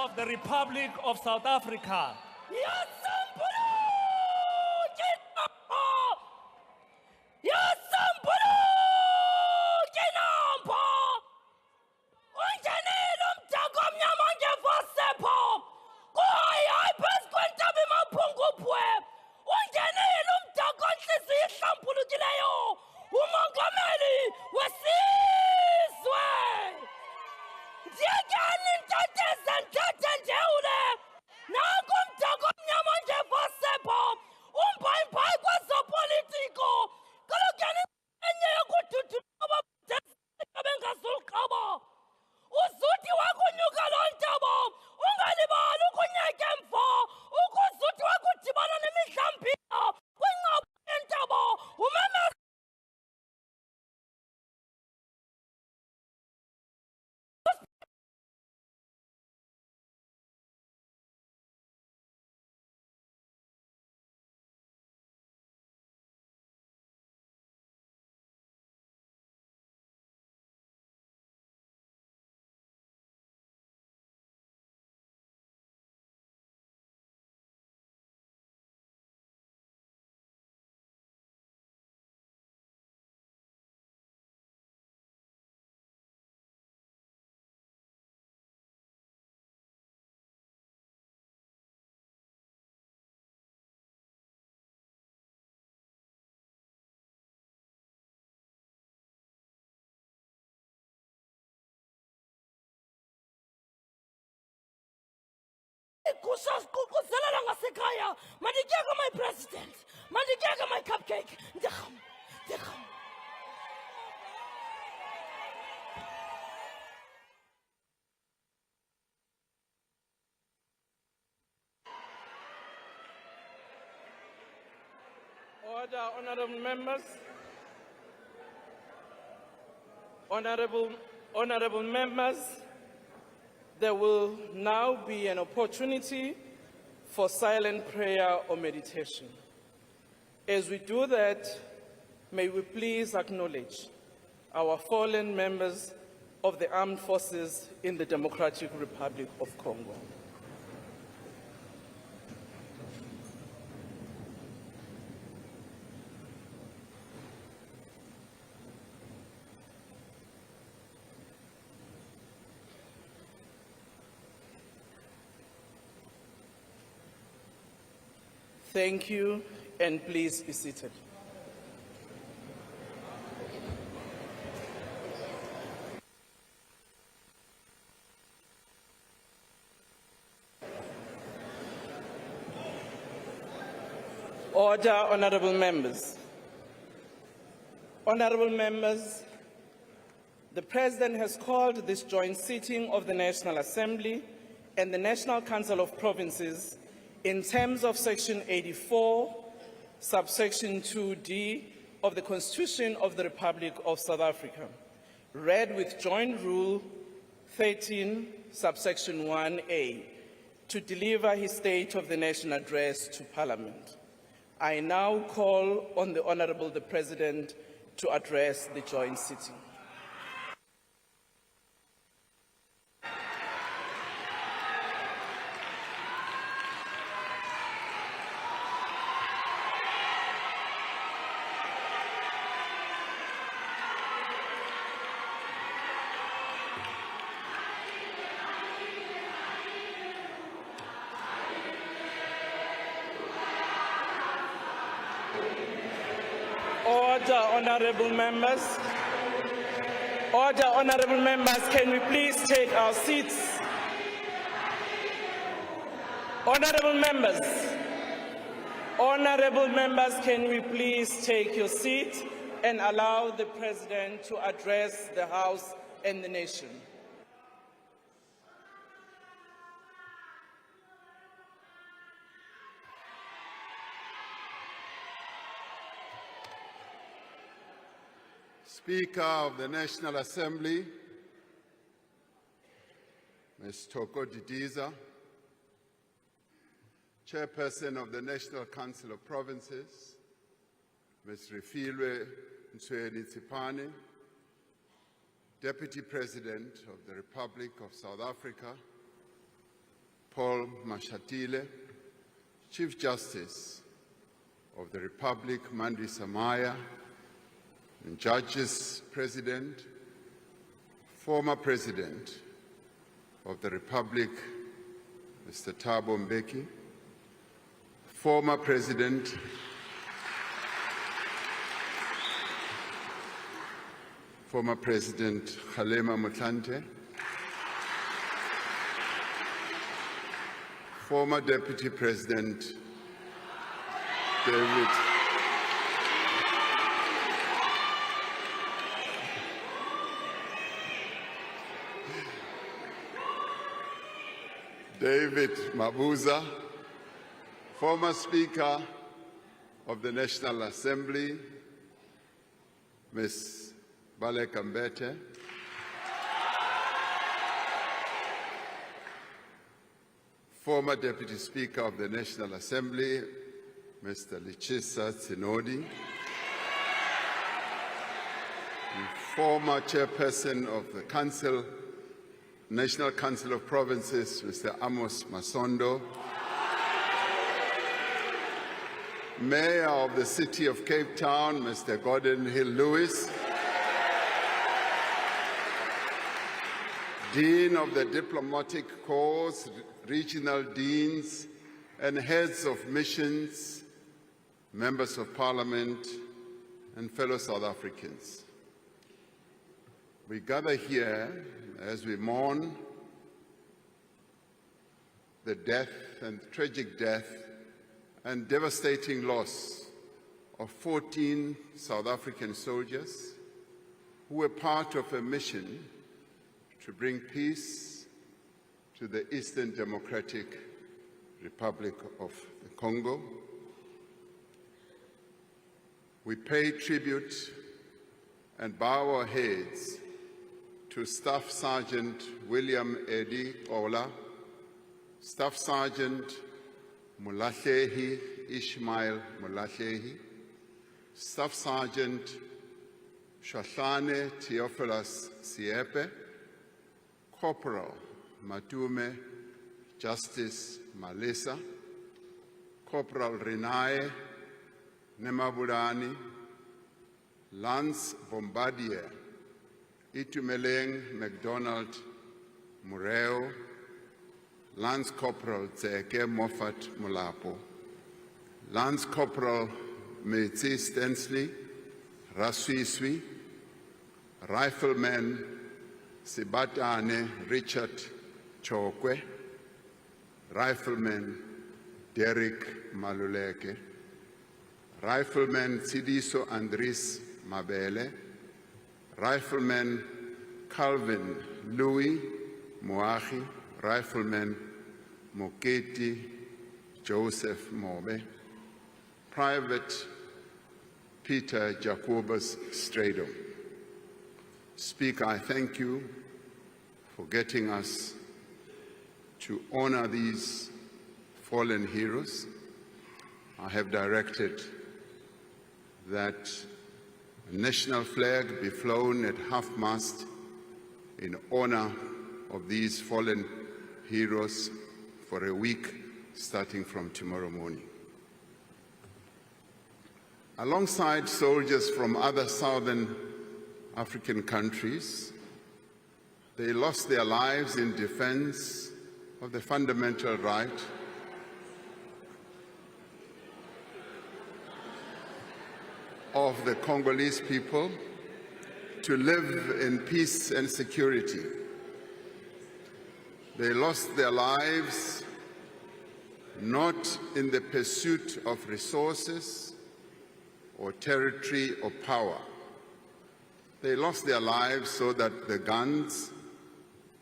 of the Republic of South Africa. My president, my cupcake. Order, honorable members. Honorable members, there will now be an opportunity for silent prayer or meditation. As we do that, may we please acknowledge our fallen members of the armed forces in the Democratic Republic of Congo. Thank you, and please be seated. Order, honorable members. Honorable members, the President has called this joint sitting of the National Assembly and the National Council of Provinces in terms of Section 84, subsection 2D of the Constitution of the Republic of South Africa, read with Joint Rule 13, subsection 1A, to deliver his State of the Nation address to Parliament. I now call on the Honourable the President to address the joint sitting. Order, honourable members. Order, honourable members. Can we please take our seats? Honourable members. Honourable members, can we please take your seat and allow the President to address the House and the nation? Speaker of the National Assembly, Ms. Toko Didiza, Chairperson of the National Council of Provinces, Ms. Refilwe Ntshweni-Tsipane, Deputy President of the Republic of South Africa, Paul Mashatile, Chief Justice of the Republic Mandri Samaya, and Judges President, former President of the Republic, Mr. Thabo Mbeki, former President Kgalema Motlanthe, former Deputy President David Mabuza, former Speaker of the National Assembly, Ms. Baleka Mbete, former Deputy Speaker of the National Assembly, Mr. Lichisa Tsinodi, and former Chairperson of the National Council of Provinces, Mr. Amos Masondo, Mayor of the City of Cape Town, Mr. Gordon Hill-Lewis, Dean of the Diplomatic Corps, regional deans, and heads of missions, members of Parliament, and fellow South Africans. We gather here as we mourn the death and tragic death and devastating loss of 14 South African soldiers who were part of a mission to bring peace to the Eastern Democratic Republic of the Congo. We pay tribute and bow our heads to Staff Sergeant William Eddie Ola, Staff Sergeant Molahlehi Ishmael Molahlehi, Staff Sergeant Shahlane Theophilus Siepe, Corporal Matume Justice Malisa, Corporal Renae Nemabulani, Lance Bombardier Itumeleng MacDonald Mureo, Lance Corporal Tseke Moffat Molapo, Lance Corporal Metsi Stensley Raswiswi, Rifleman Sibatane Richard Chokwe, Rifleman Derek Maluleke, Rifleman Sidiso Andres Mabele, Rifleman Calvin Louis Moahi, Rifleman Moketi Joseph Mobe, Private Peter Jacobus Strado. Speaker, I thank you for getting us to honor these fallen heroes. I have directed that a national flag be flown at half-mast in honor of these fallen heroes for a week starting from tomorrow morning. Alongside soldiers from other southern African countries, they lost their lives in defense of the fundamental right of the Congolese people to live in peace and security. They lost their lives not in the pursuit of resources or territory or power. They lost their lives so that the guns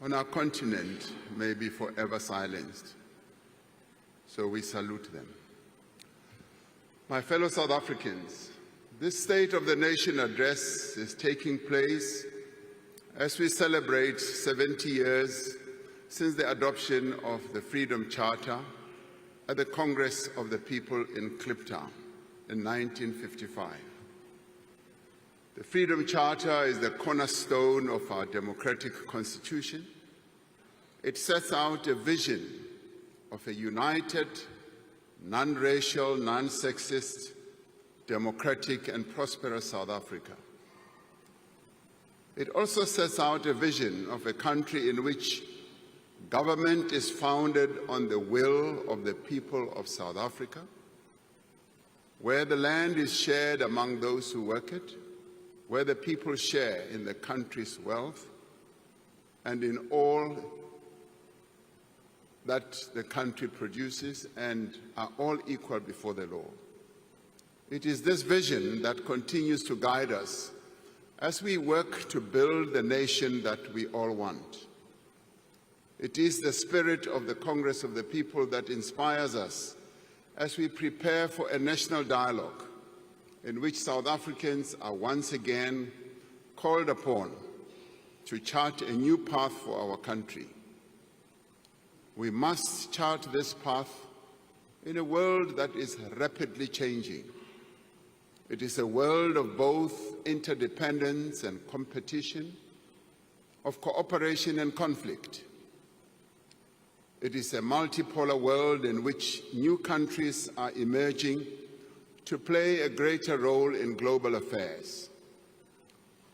on our continent may be forever silenced. So we salute them. My fellow South Africans, this State of the Nation address is taking place as we celebrate 70 years since the adoption of the Freedom Charter at the Congress of the People in Kliptown in 1955. The Freedom Charter is the cornerstone of our democratic constitution. It sets out a vision of a united, non-racial, non-sexist, democratic and prosperous South Africa. It also sets out a vision of a country in which government is founded on the will of the people of South Africa, where the land is shared among those who work it, where the people share in the country's wealth and in all that the country produces and are all equal before the law. It is this vision that continues to guide us as we work to build the nation that we all want. It is the spirit of the Congress of the People that inspires us as we prepare for a national dialogue in which South Africans are once again called upon to chart a new path for our country. We must chart this path in a world that is rapidly changing. It is a world of both interdependence and competition, of cooperation and conflict. It is a multipolar world in which new countries are emerging to play a greater role in global affairs.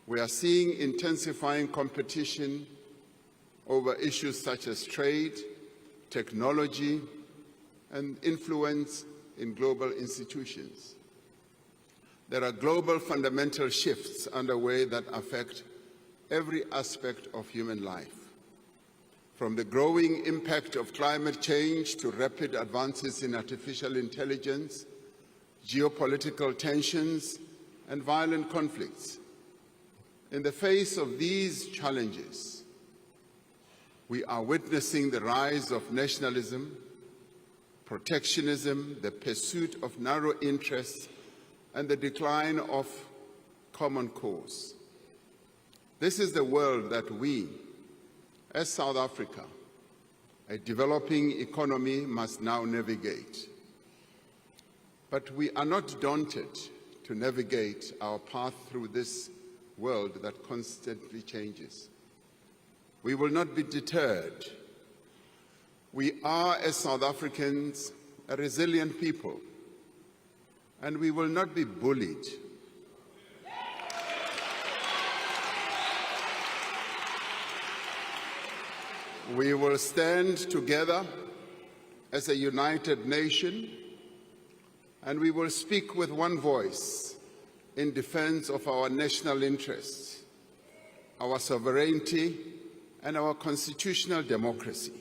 We are seeing intensifying competition over issues such as trade, technology, and influence in global institutions. There are global fundamental shifts underway that affect every aspect of human life, from the growing impact of climate change to rapid advances in artificial intelligence, geopolitical tensions, and violent conflicts. In the face of these challenges, we are witnessing the rise of nationalism, protectionism, the pursuit of narrow interests, and the decline of common cause. This is the world that we, as South Africa, a developing economy, must now navigate. But we are not daunted to navigate our path through this world that constantly changes. We will not be deterred. We are, as South Africans, a resilient people, and we will not be bullied. We will stand together as a united nation, and we will speak with one voice in defense of our national interests, our sovereignty, and our constitutional democracy.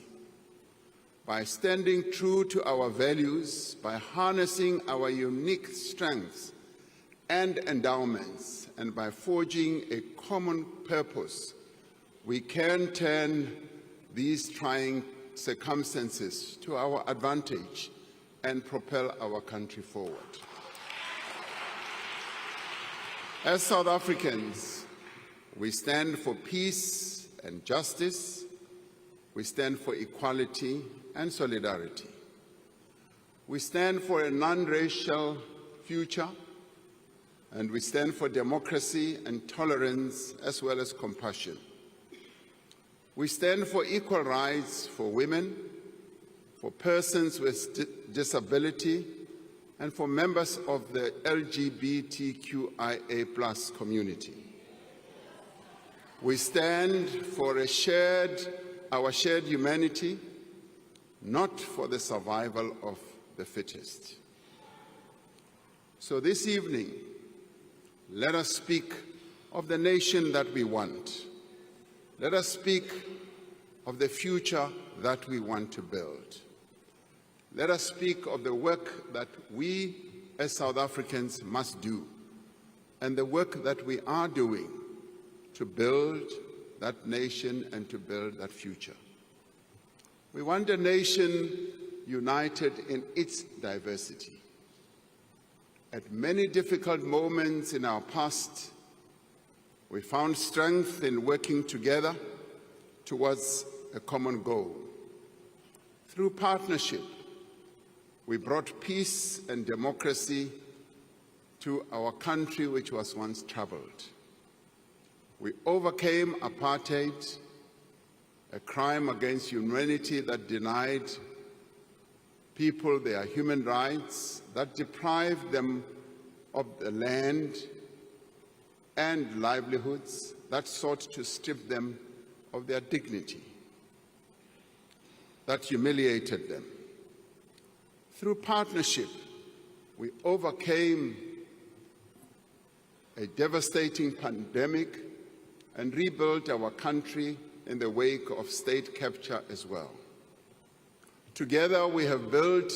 By standing true to our values, by harnessing our unique strengths and endowments, and by forging a common purpose, we can turn these trying circumstances to our advantage and propel our country forward. As South Africans, we stand for peace and justice. We stand for equality and solidarity. We stand for a non-racial future, and we stand for democracy and tolerance as well as compassion. We stand for equal rights for women, for persons with disability, and for members of the LGBTQIA+ community. We stand for our shared humanity, not for the survival of the fittest. So this evening, let us speak of the nation that we want. Let us speak of the future that we want to build. Let us speak of the work that we as South Africans must do, and the work that we are doing to build that nation and to build that future. We want a nation united in its diversity. At many difficult moments in our past, we found strength in working together towards a common goal. Through partnership, we brought peace and democracy to our country, which was once troubled. We overcame apartheid, a crime against humanity that denied people their human rights that deprive them of the land and livelihoods that sought to strip them of their dignity, that humiliated them. Through partnership, we overcame a devastating pandemic and rebuilt our country in the wake of state capture as well. Together, we have built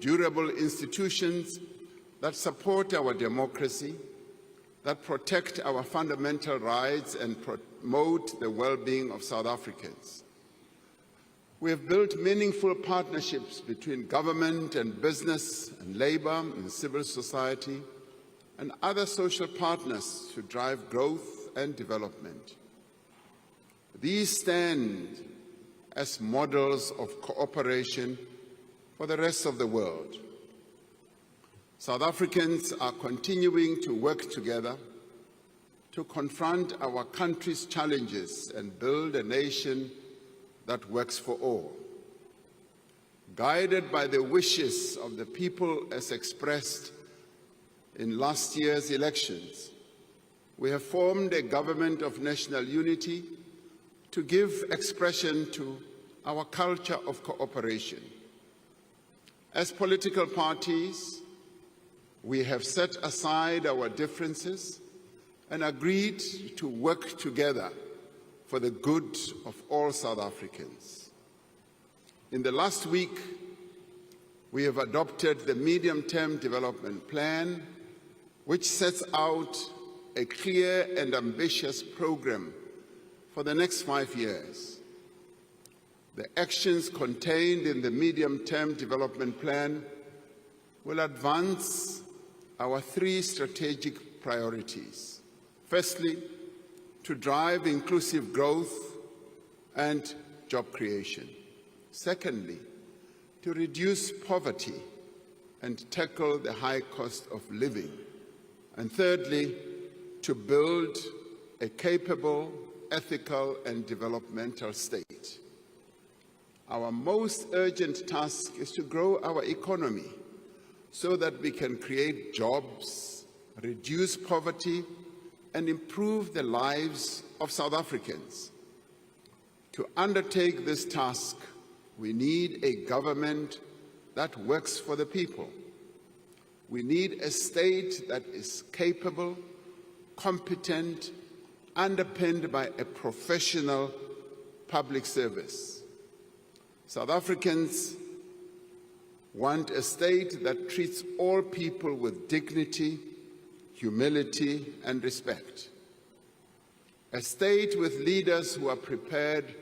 durable institutions that support our democracy, that protect our fundamental rights and promote the well-being of South Africans. We have built meaningful partnerships between government and business and labor and civil society and other social partners to drive growth and development. These stand as models of cooperation for the rest of the world. South Africans are continuing to work together to confront our country's challenges and build a nation that works for all. Guided by the wishes of the people as expressed in last year's elections, we have formed a government of national unity to give expression to our culture of cooperation. As political parties, we have set aside our differences and agreed to work together for the good of all South Africans. In the last week, we have adopted the Medium-Term Development Plan, which sets out a clear and ambitious program for the next 5 years. The actions contained in the Medium-Term Development Plan will advance our 3 strategic priorities. Firstly, to drive inclusive growth and job creation. Secondly, to reduce poverty and tackle the high cost of living. And thirdly, to build a capable, ethical, and developmental state. Our most urgent task is to grow our economy so that we can create jobs, reduce poverty, and improve the lives of South Africans. To undertake this task, we need a government that works for the people. We need a state that is capable, competent, underpinned by a professional public service. South Africans want a state that treats all people with dignity, humility, and respect. A state with leaders who are prepared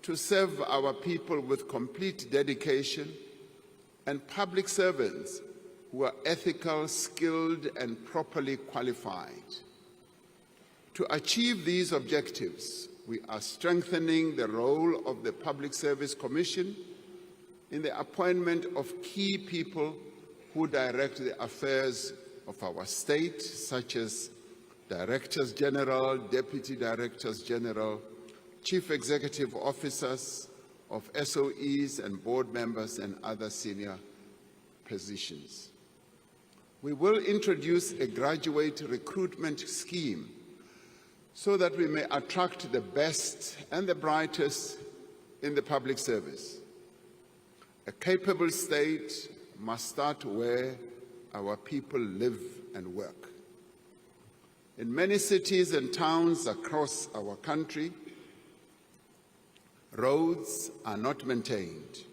to serve our people with complete dedication, and public servants who are ethical, skilled, and properly qualified. To achieve these objectives, we are strengthening the role of the Public Service Commission in the appointment of key people who direct the affairs of our state, such as Directors General, Deputy Directors General, Chief Executive Officers of SOEs and board members and other senior positions. We will introduce a graduate recruitment scheme so that we may attract the best and the brightest in the public service. A capable state must start where our people live and work. In many cities and towns across our country, roads are not maintained.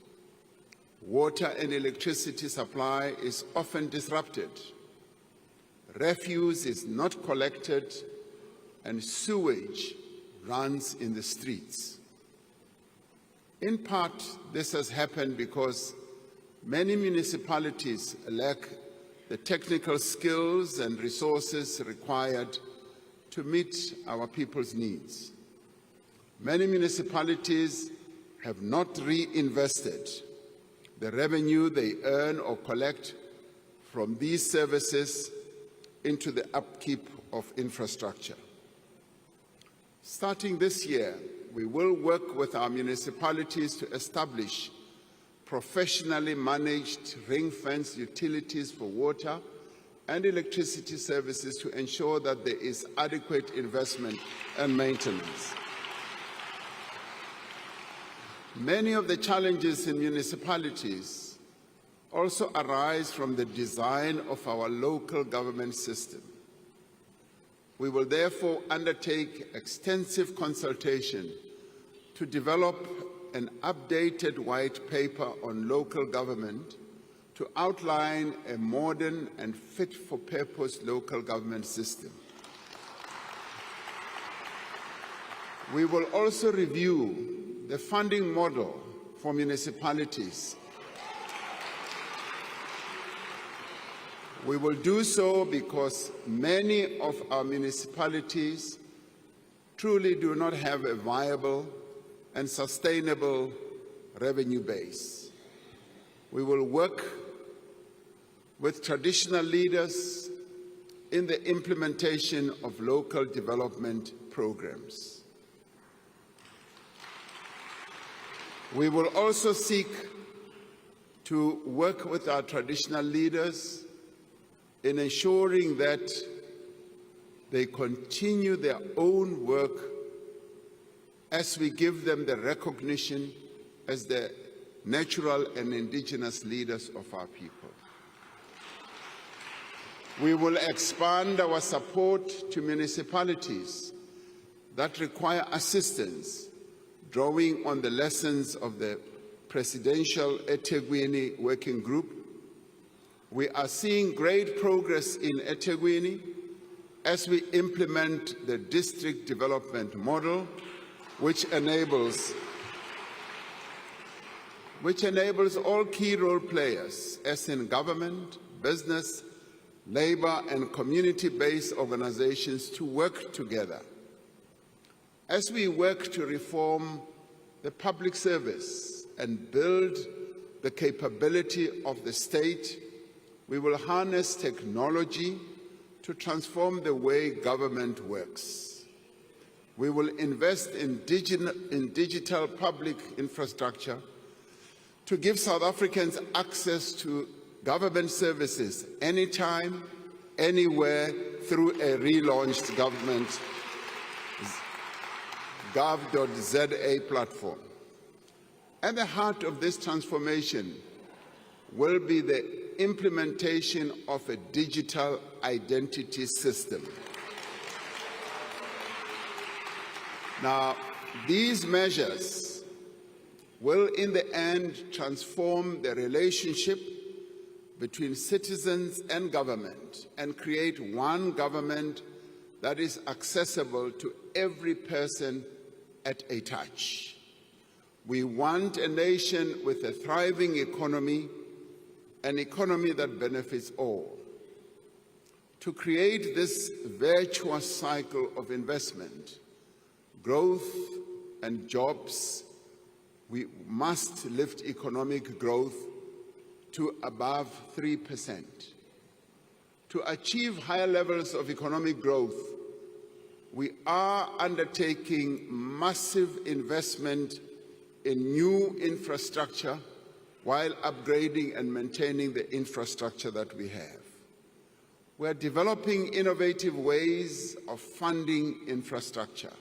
Water and electricity supply is often disrupted. Refuse is not collected, and sewage runs in the streets. In part, this has happened because many municipalities lack the technical skills and resources required to meet our people's needs. Many municipalities have not reinvested the revenue they earn or collect from these services into the upkeep of infrastructure. Starting this year, we will work with our municipalities to establish professionally managed ring-fenced utilities for water and electricity services to ensure that there is adequate investment and maintenance. Many of the challenges in municipalities also arise from the design of our local government system. We will therefore undertake extensive consultation to develop an updated white paper on local government to outline a modern and fit-for-purpose local government system. We will also review the funding model for municipalities. We will do so because many of our municipalities truly do not have a viable and sustainable revenue base. We will work with traditional leaders in the implementation of local development programs. We will also seek to work with our traditional leaders in ensuring that they continue their own work as we give them the recognition as the natural and indigenous leaders of our people. We will expand our support to municipalities that require assistance, drawing on the lessons of the Presidential eThekwini Working Group. We are seeing great progress in eThekwini as we implement the district development model, which enables all key role players, as in government, business, labor, and community-based organizations, to work together. As we work to reform the public service and build the capability of the state, we will harness technology to transform the way government works. We will invest in digital public infrastructure to give South Africans access to government services anytime, anywhere, through a relaunched government gov.za platform. At the heart of this transformation will be the implementation of a digital identity system. Now, these measures will in the end transform the relationship between citizens and government and create one government that is accessible to every person at a touch. We want a nation with a thriving economy, an economy that benefits all. To create this virtuous cycle of investment, growth, and jobs, we must lift economic growth to above 3%. To achieve higher levels of economic growth, we are undertaking massive investment in new infrastructure while upgrading and maintaining the infrastructure that we have. We are developing innovative ways of funding infrastructure.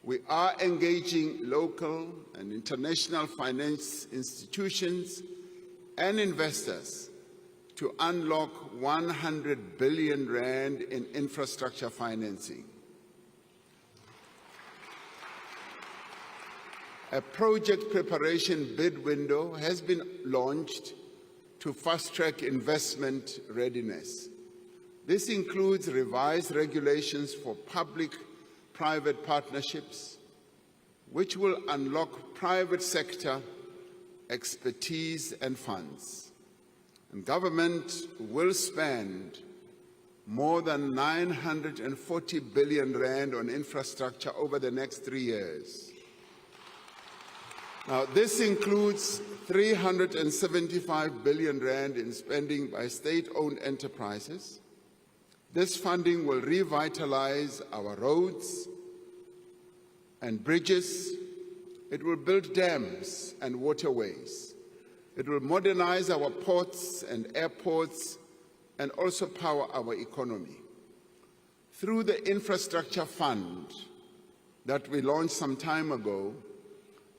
We are engaging local and international finance institutions and investors to unlock 100 billion rand in infrastructure financing. A project preparation bid window has been launched to fast-track investment readiness. This includes revised regulations for public-private partnerships, which will unlock private sector expertise and funds. And government will spend more than 940 billion rand on infrastructure over the next 3 years. Now, this includes 375 billion rand in spending by state-owned enterprises. This funding will revitalize our roads and bridges, It will build dams and waterways. It will modernize our ports and airports and also power our economy. Through the infrastructure fund that we launched some time ago,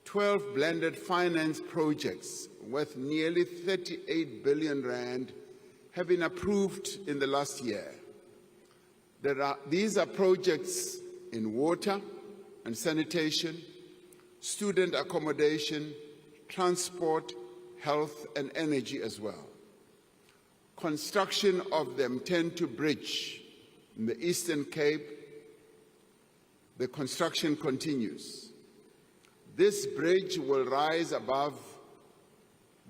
12 blended finance projects worth nearly 38 billion rand have been approved in the last year. These are projects in water and sanitation, student accommodation, transport, health and energy as well. Construction of the M10 bridge in the Eastern Cape, the construction continues. This bridge will rise above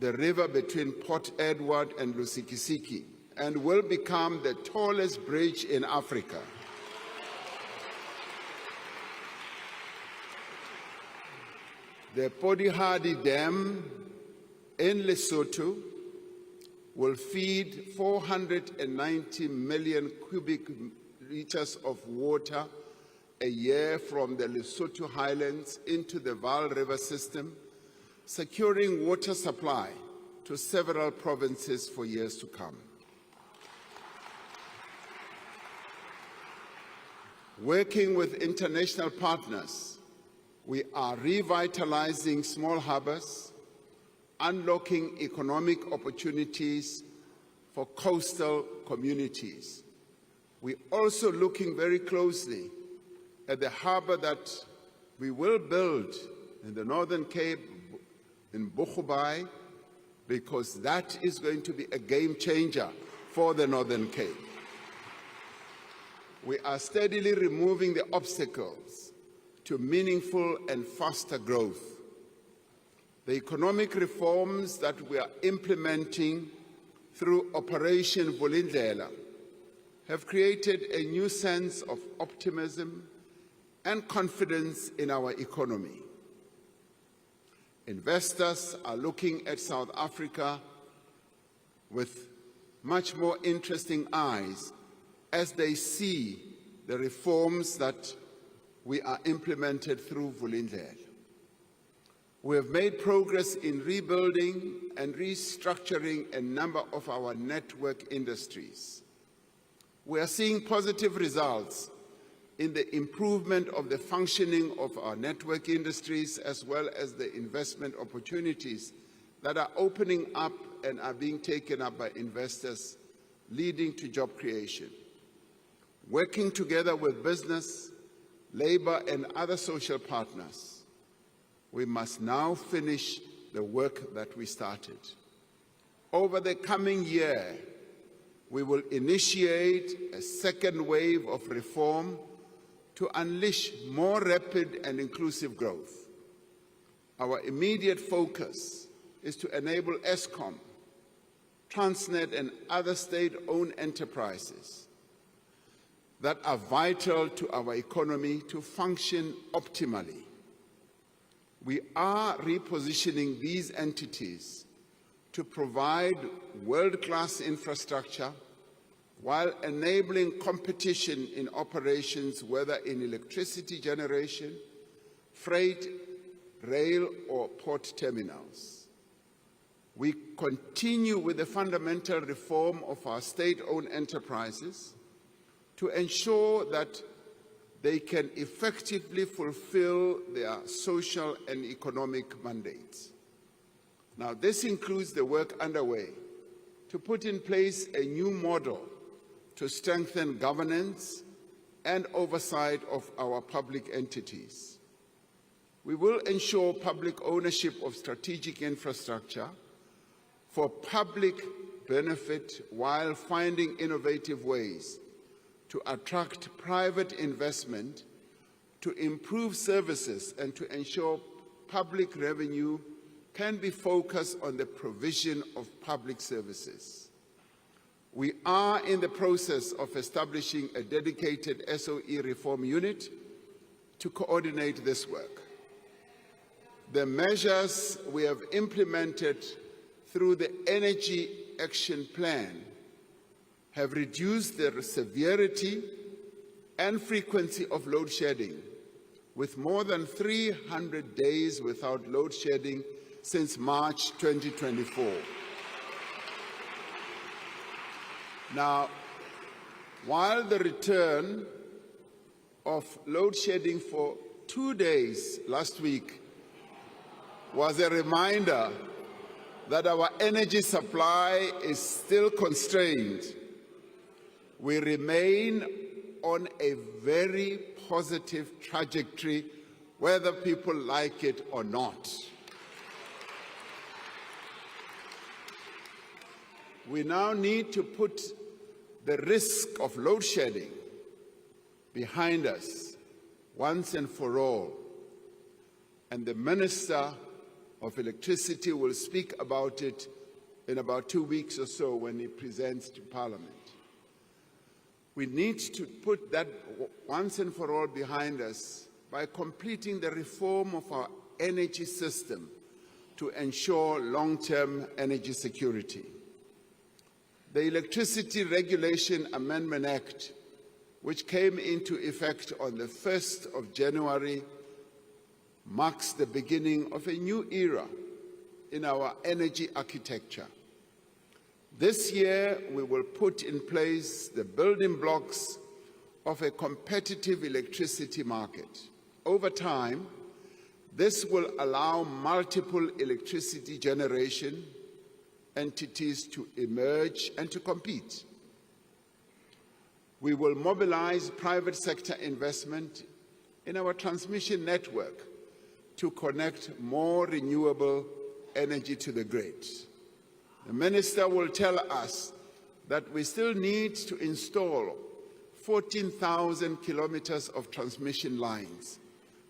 the river between Port Edward and Lusikisiki and will become the tallest bridge in Africa. The Podihadi Dam in Lesotho will feed 490 million cubic liters of water a year from the Lesotho highlands into the Vaal River system, securing water supply to several provinces for years to come. Working with international partners, we are revitalizing small harbors, unlocking economic opportunities for coastal communities. We're also looking very closely at the harbor that we will build in the Northern Cape, in Bochubai, because that is going to be a game changer for the Northern Cape. We are steadily removing the obstacles to meaningful and faster growth. The economic reforms that we are implementing through Operation Vulindlela have created a new sense of optimism and confidence in our economy. Investors are looking at South Africa with much more interesting eyes as they see the reforms that we are implemented through Vulindlela. We have made progress in rebuilding and restructuring a number of our network industries. We are seeing positive results in the improvement of the functioning of our network industries as well as the investment opportunities that are opening up and are being taken up by investors, leading to job creation. Working together with business, labor and other social partners, we must now finish the work that we started. Over the coming year, we will initiate a second wave of reform to unleash more rapid and inclusive growth. Our immediate focus is to enable Eskom, Transnet and other state-owned enterprises that are vital to our economy to function optimally. We are repositioning these entities to provide world-class infrastructure while enabling competition in operations, whether in electricity generation, freight, rail, or port terminals. We continue with the fundamental reform of our state-owned enterprises to ensure that they can effectively fulfill their social and economic mandates. Now, this includes the work underway to put in place a new model to strengthen governance and oversight of our public entities. We will ensure public ownership of strategic infrastructure for public benefit while finding innovative ways to attract private investment, to improve services and to ensure public revenue can be focused on the provision of public services. We are in the process of establishing a dedicated SOE reform unit to coordinate this work. The measures we have implemented through the Energy Action Plan have reduced the severity and frequency of load shedding with more than 300 days without load shedding since March 2024. Now, while the return of load shedding for 2 days last week was a reminder that our energy supply is still constrained, we remain on a very positive trajectory, whether people like it or not. We now need to put the risk of load shedding behind us once and for all. And the Minister of Electricity will speak about it in about 2 weeks or so when he presents to Parliament. We need to put that once and for all behind us by completing the reform of our energy system to ensure long-term energy security. The Electricity Regulation Amendment Act, which came into effect on the 1st of January, marks the beginning of a new era in our energy architecture. This year, we will put in place the building blocks of a competitive electricity market. Over time, this will allow multiple electricity generation entities to emerge and to compete. We will mobilize private sector investment in our transmission network to connect more renewable energy to the grid. The Minister will tell us that we still need to install 14,000 kilometers of transmission lines.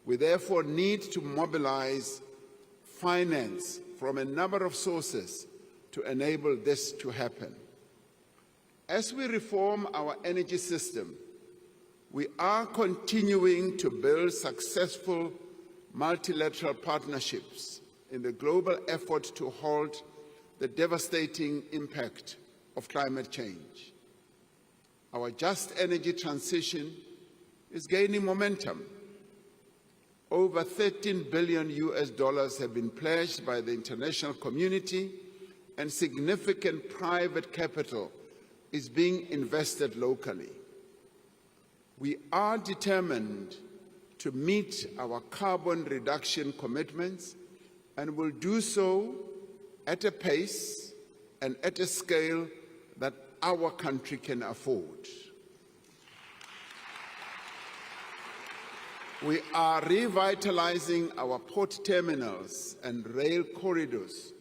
We therefore need to mobilize finance from a number of sources to enable this to happen. As we reform our energy system, we are continuing to build successful multilateral partnerships in the global effort to halt the devastating impact of climate change. Our just energy transition is gaining momentum. Over $13 billion have been pledged by the international community, and significant private capital is being invested locally. We are determined to meet our carbon reduction commitments and will do so at a pace and at a scale that our country can afford. We are revitalizing our port terminals and rail corridors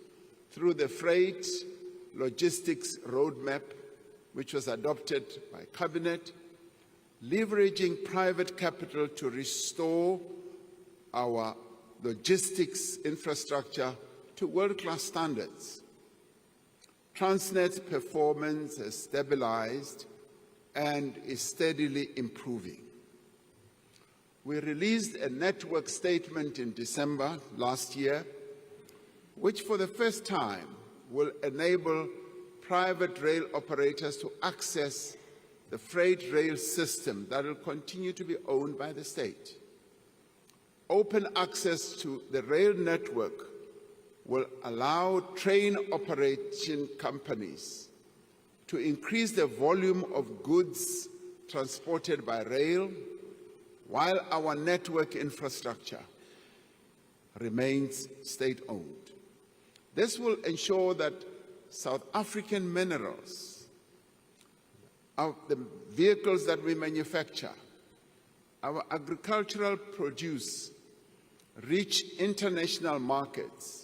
through the Freight Logistics Roadmap, which was adopted by Cabinet, leveraging private capital to restore our logistics infrastructure to world-class standards. Transnet's performance has stabilized and is steadily improving. We released a network statement in December last year, which for the first time will enable private rail operators to access the freight rail system that will continue to be owned by the state. Open access to the rail network will allow train operation companies to increase the volume of goods transported by rail, while our network infrastructure remains state-owned. This will ensure that South African minerals, the vehicles that we manufacture, our agricultural produce reach international markets,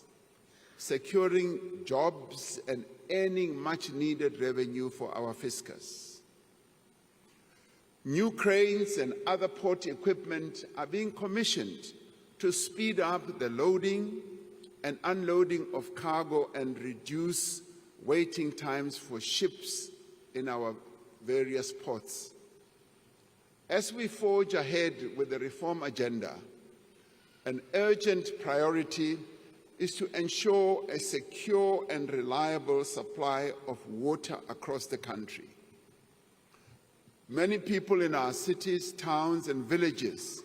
securing jobs and earning much-needed revenue for our fiscus. New cranes and other port equipment are being commissioned to speed up the loading and unloading of cargo and reduce waiting times for ships in our various ports. As we forge ahead with the reform agenda, an urgent priority is to ensure a secure and reliable supply of water across the country. Many people in our cities, towns, and villages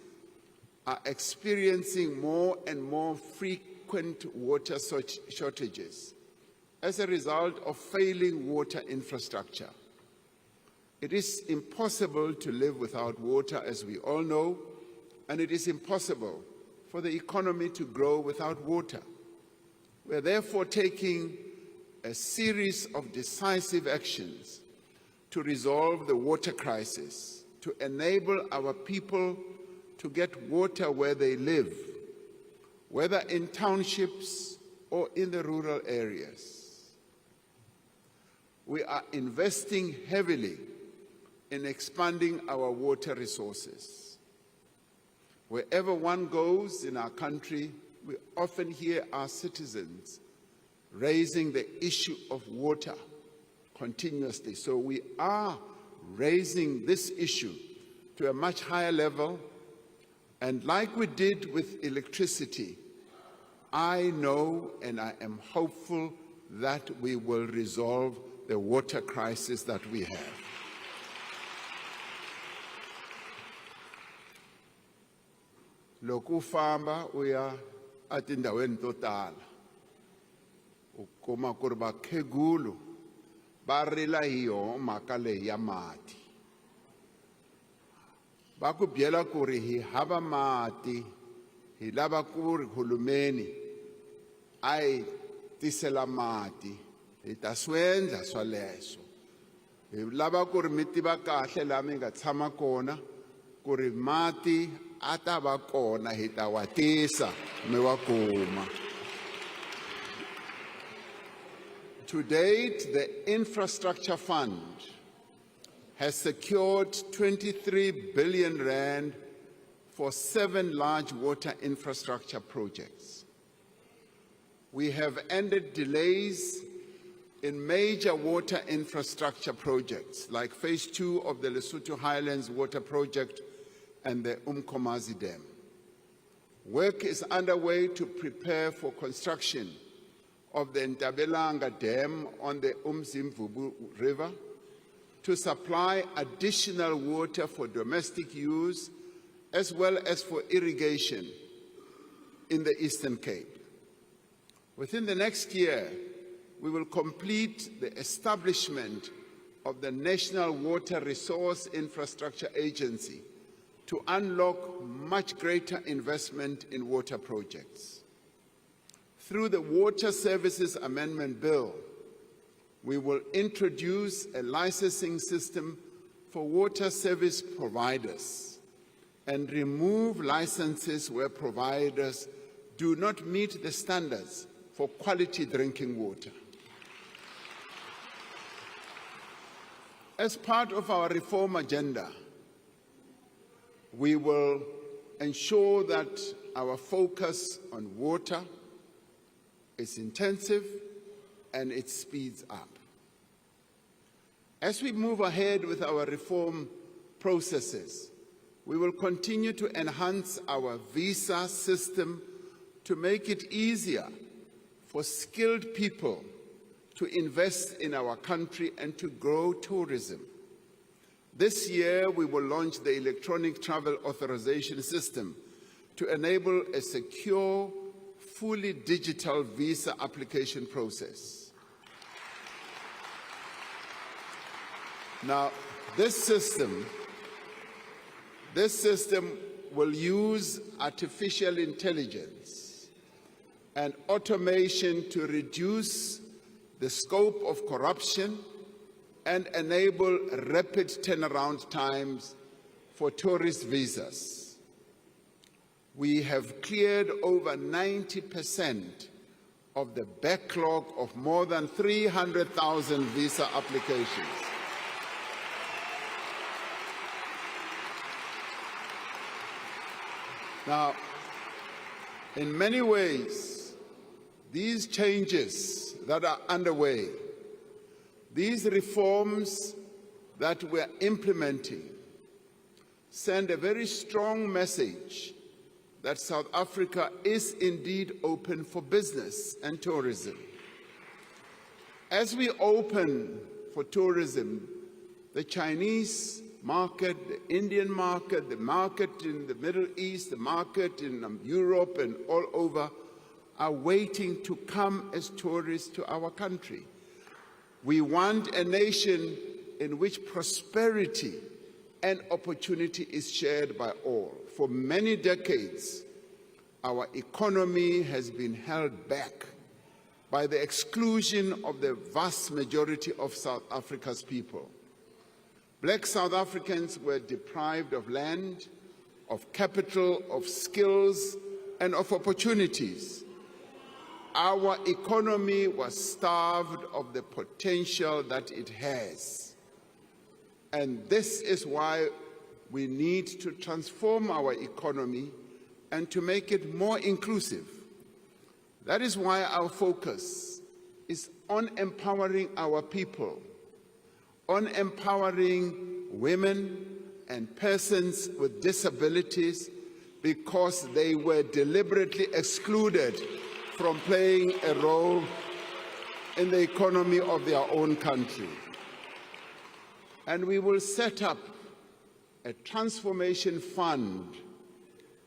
are experiencing more and more frequent water shortages as a result of failing water infrastructure. It is impossible to live without water, as we all know, and it is impossible for the economy to grow without water. We are therefore taking a series of decisive actions to resolve the water crisis, to enable our people to get water where they live, whether in townships or in the rural areas. We are investing heavily in expanding our water resources. Wherever one goes in our country, we often hear our citizens raising the issue of water continuously. So we are raising this issue to a much higher level. And like we did with electricity, I know and I am hopeful that we will resolve the water crisis that we have. Loko famba uya atindaweni to tala u kuma ku ri vakhegulu va rila hi yona mhaka leyi ya mati. Va ku byela ku ri hi hava mati, hi lava ku ri hulumeni a hi tisela mati, hi ta swi endla swaleswo. Hi lava ku ri mi tiva kahle laha mi nga tshama kona ku ri mati a ta va kona, hi ta wa tisa mi wa kuma. To date, the Infrastructure Fund has secured 23 billion rand for 7 large water infrastructure projects. We have ended delays in major water infrastructure projects like Phase 2 of the Lesotho Highlands Water Project and the Umkomazi Dam. Work is underway to prepare for construction of the Ntabelanga Dam on the Umzimvubu River to supply additional water for domestic use as well as for irrigation in the Eastern Cape. Within the next year, we will complete the establishment of the National Water Resource Infrastructure Agency to unlock much greater investment in water projects. Through the Water Services Amendment Bill, we will introduce a licensing system for water service providers and remove licenses where providers do not meet the standards for quality drinking water. As part of our reform agenda, we will ensure that our focus on water is intensive and it speeds up. As we move ahead with our reform processes, we will continue to enhance our visa system to make it easier for skilled people to invest in our country and to grow tourism. This year, we will launch the electronic travel authorization system to enable a secure, fully digital visa application process. Now, this system will use artificial intelligence and automation to reduce the scope of corruption and enable rapid turnaround times for tourist visas. We have cleared over 90% of the backlog of more than 300,000 visa applications. Now, in many ways, these changes that are underway, these reforms that we're implementing, send a very strong message that South Africa is indeed open for business and tourism. As we open for tourism, the Chinese market, the Indian market, the market in the Middle East, the market in Europe and all over are waiting to come as tourists to our country. We want a nation in which prosperity and opportunity is shared by all. For many decades, our economy has been held back by the exclusion of the vast majority of South Africa's people. Black South Africans were deprived of land, of capital, of skills, and of opportunities. Our economy was starved of the potential that it has. And this is why we need to transform our economy and to make it more inclusive. That is why our focus is on empowering our people, on empowering women and persons with disabilities, because they were deliberately excluded from playing a role in the economy of their own country. And we will set up a transformation fund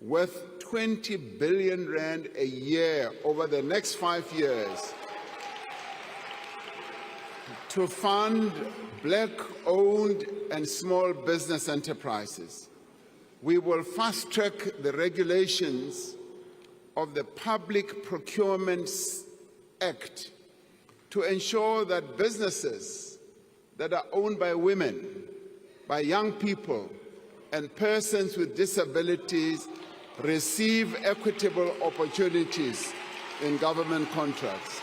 worth 20 billion rand a year over the next 5 years to fund Black-owned and small business enterprises. We will fast-track the regulations of the Public Procurement Act to ensure that businesses that are owned by women, by young people, and persons with disabilities receive equitable opportunities in government contracts.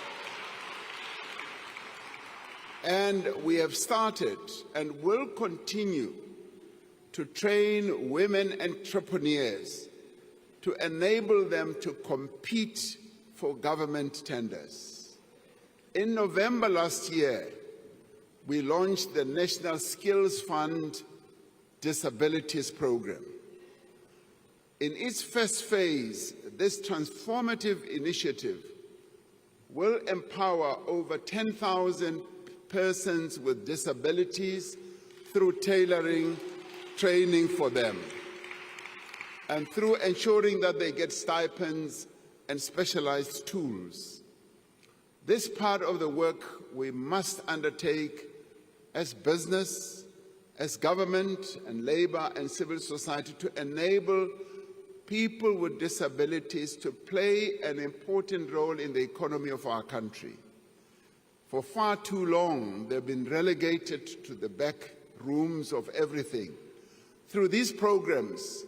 And we have started and will continue to train women entrepreneurs to enable them to compete for government tenders. In November last year, we launched the National Skills Fund Disabilities Program. In its first phase, this transformative initiative will empower over 10,000 persons with disabilities through tailoring training for them and through ensuring that they get stipends and specialized tools. This part of the work we must undertake as business, as government and labor and civil society to enable people with disabilities to play an important role in the economy of our country. For far too long, they've been relegated to the back rooms of everything. Through these programs,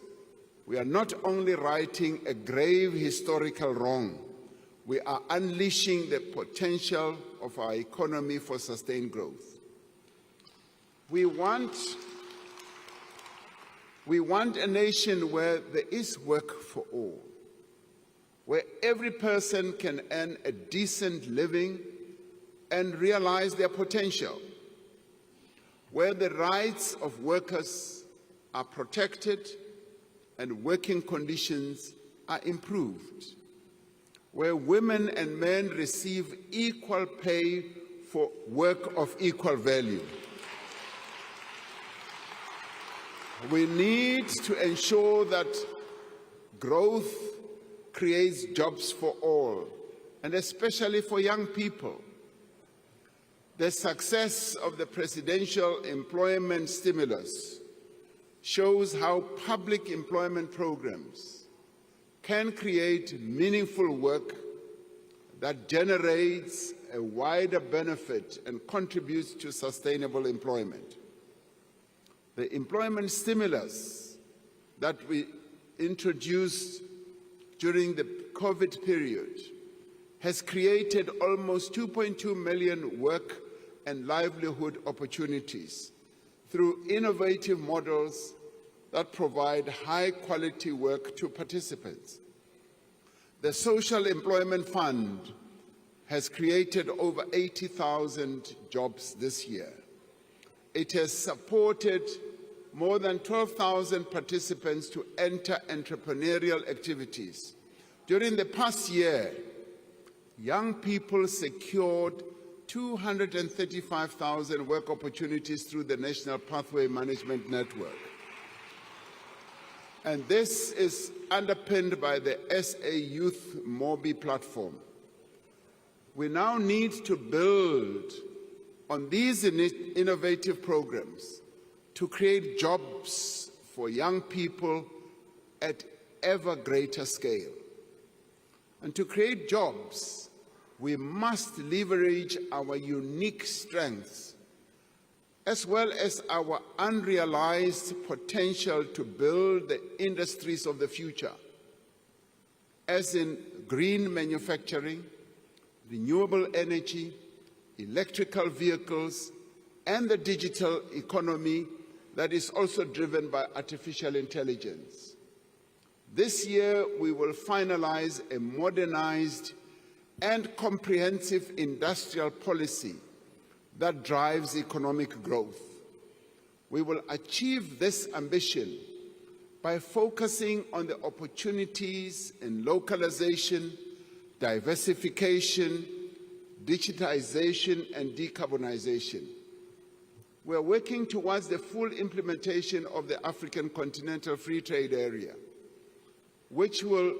we are not only righting a grave historical wrong, we are unleashing the potential of our economy for sustained growth. We want a nation where there is work for all, where every person can earn a decent living and realize their potential, where the rights of workers are protected and working conditions are improved, where women and men receive equal pay for work of equal value. We need to ensure that growth creates jobs for all, and especially for young people. The success of the presidential employment stimulus shows how public employment programs can create meaningful work that generates a wider benefit and contributes to sustainable employment. The employment stimulus that we introduced during the COVID period has created almost 2.2 million work and livelihood opportunities through innovative models that provide high-quality work to participants. The Social Employment Fund has created over 80,000 jobs this year. It has supported more than 12,000 participants to enter entrepreneurial activities. During the past year, young people secured 235,000 work opportunities through the National Pathway Management Network. And this is underpinned by the SA Youth Mobi platform. We now need to build on these innovative programs to create jobs for young people at ever greater scale. And to create jobs, we must leverage our unique strengths as well as our unrealized potential to build the industries of the future, as in green manufacturing, renewable energy, electrical vehicles, and the digital economy that is also driven by artificial intelligence. This year, we will finalize a modernized and comprehensive industrial policy that drives economic growth. We will achieve this ambition by focusing on the opportunities in localization, diversification, digitization, and decarbonization. We are working towards the full implementation of the African Continental Free Trade Area, which will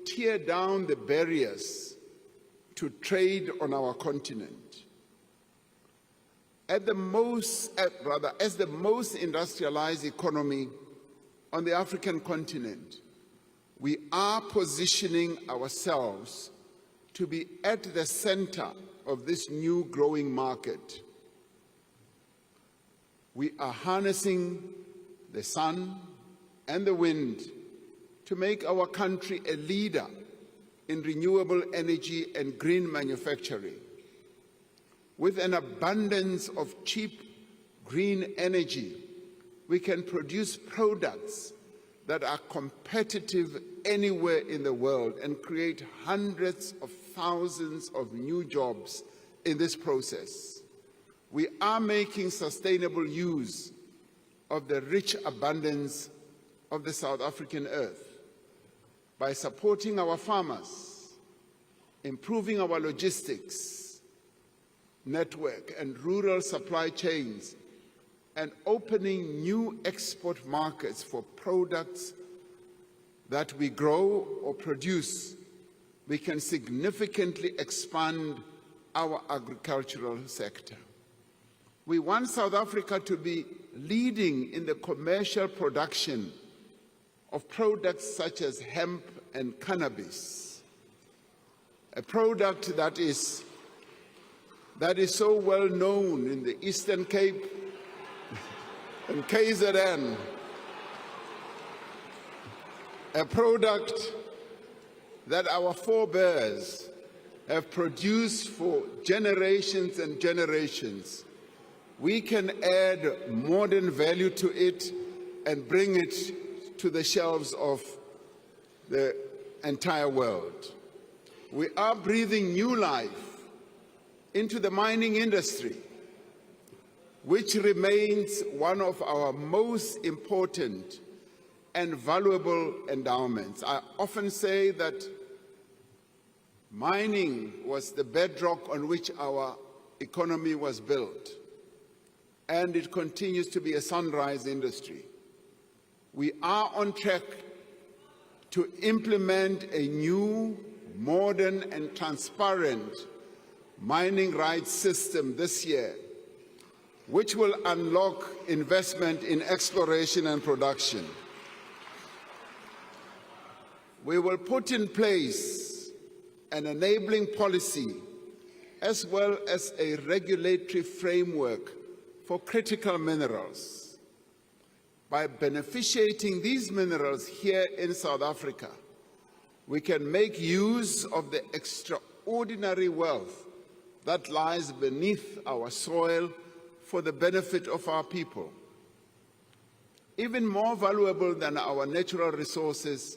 tear down the barriers to trade on our continent. As the most industrialized economy on the African continent, we are positioning ourselves to be at the center of this new growing market. We are harnessing the sun and the wind to make our country a leader in renewable energy and green manufacturing. With an abundance of cheap green energy, we can produce products that are competitive anywhere in the world and create hundreds of thousands of new jobs in this process. We are making sustainable use of the rich abundance of the South African earth by supporting our farmers, improving our logistics network and rural supply chains, and opening new export markets for products that we grow or produce. We can significantly expand our agricultural sector. We want South Africa to be leading in the commercial production of products such as hemp and cannabis, a product that is so well known in the Eastern Cape and KZN, a product that our forebears have produced for generations and generations. We can add modern value to it and bring it to the shelves of the entire world. We are breathing new life into the mining industry, which remains one of our most important and valuable endowments. I often say that mining was the bedrock on which our economy was built, and it continues to be a sunrise industry. We are on track to implement a new, modern, and transparent mining rights system this year, which will unlock investment in exploration and production. We will put in place an enabling policy as well as a regulatory framework for critical minerals. By beneficiating these minerals here in South Africa, we can make use of the extraordinary wealth that lies beneath our soil for the benefit of our people. Even more valuable than our natural resources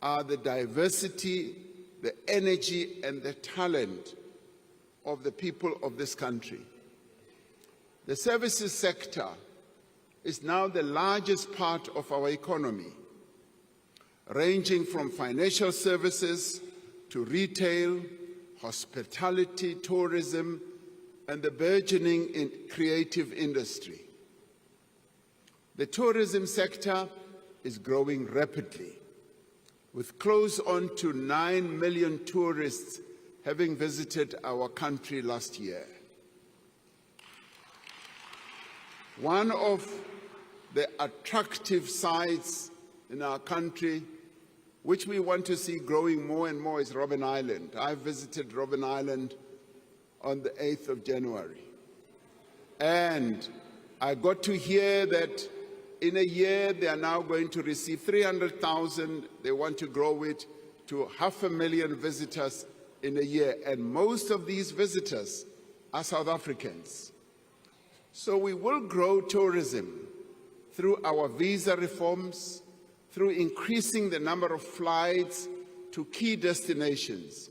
are the diversity, the energy, and the talent of the people of this country. The services sector is now the largest part of our economy, ranging from financial services to retail, hospitality, tourism, and the burgeoning in creative industry. The tourism sector is growing rapidly, with close on to 9 million tourists having visited our country last year. One of the attractive sites in our country, which we want to see growing more and more, is Robben Island. I visited Robben Island on the 8th of January. And I got to hear that in a year they are now going to receive 300,000. They want to grow it to 500,000 visitors in a year. And most of these visitors are South Africans. So we will grow tourism through our visa reforms, through increasing the number of flights to key destinations,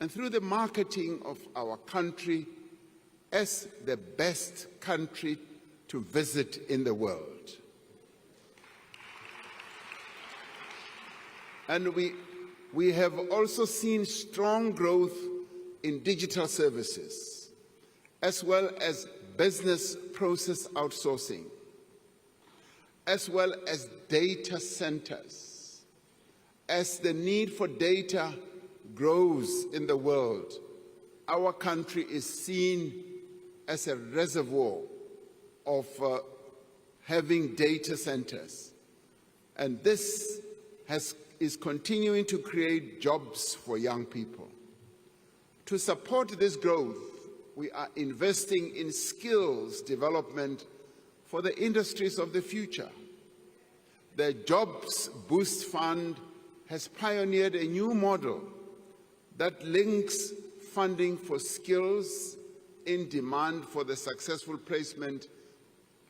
and through the marketing of our country as the best country to visit in the world. And we have also seen strong growth in digital services, as well as business process outsourcing, as well as data centers. As the need for data grows in the world, our country is seen as a reservoir of having data centers. And this is continuing to create jobs for young people. To support this growth, we are investing in skills development for the industries of the future. The Jobs Boost Fund has pioneered a new model that links funding for skills in demand for the successful placement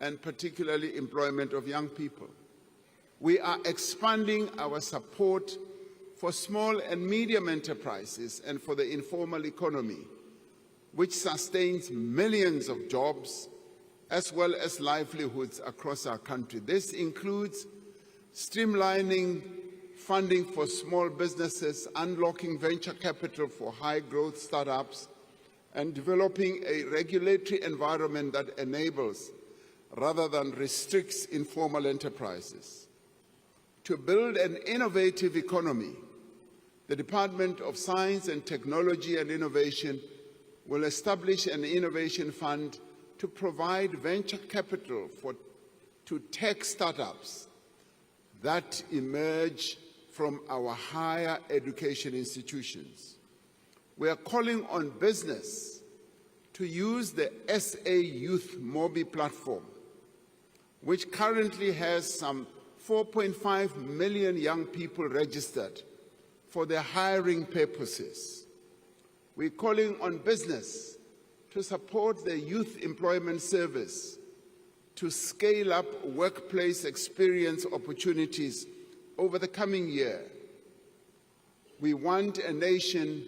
and particularly employment of young people. We are expanding our support for small and medium enterprises and for the informal economy, which sustains millions of jobs as well as livelihoods across our country. This includes streamlining funding for small businesses, unlocking venture capital for high-growth startups, and developing a regulatory environment that enables rather than restricts informal enterprises. To build an innovative economy, the Department of Science and Technology and Innovation will establish an innovation fund to provide venture capital to tech startups that emerge from our higher education institutions. We are calling on business to use the SA Youth Mobi platform, which currently has some 4.5 million young people registered for their hiring purposes. We're calling on business to support the Youth Employment Service to scale up workplace experience opportunities over the coming year. We want a nation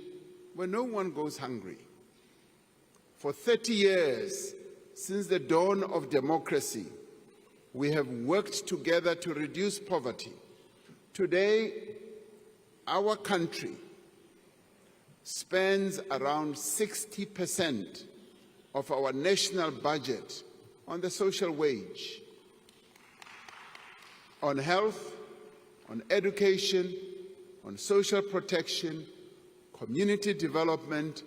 where no one goes hungry. For 30 years, since the dawn of democracy, we have worked together to reduce poverty. Today, our country spends around 60% of our national budget on the social wage, on health, on education, on social protection, community development,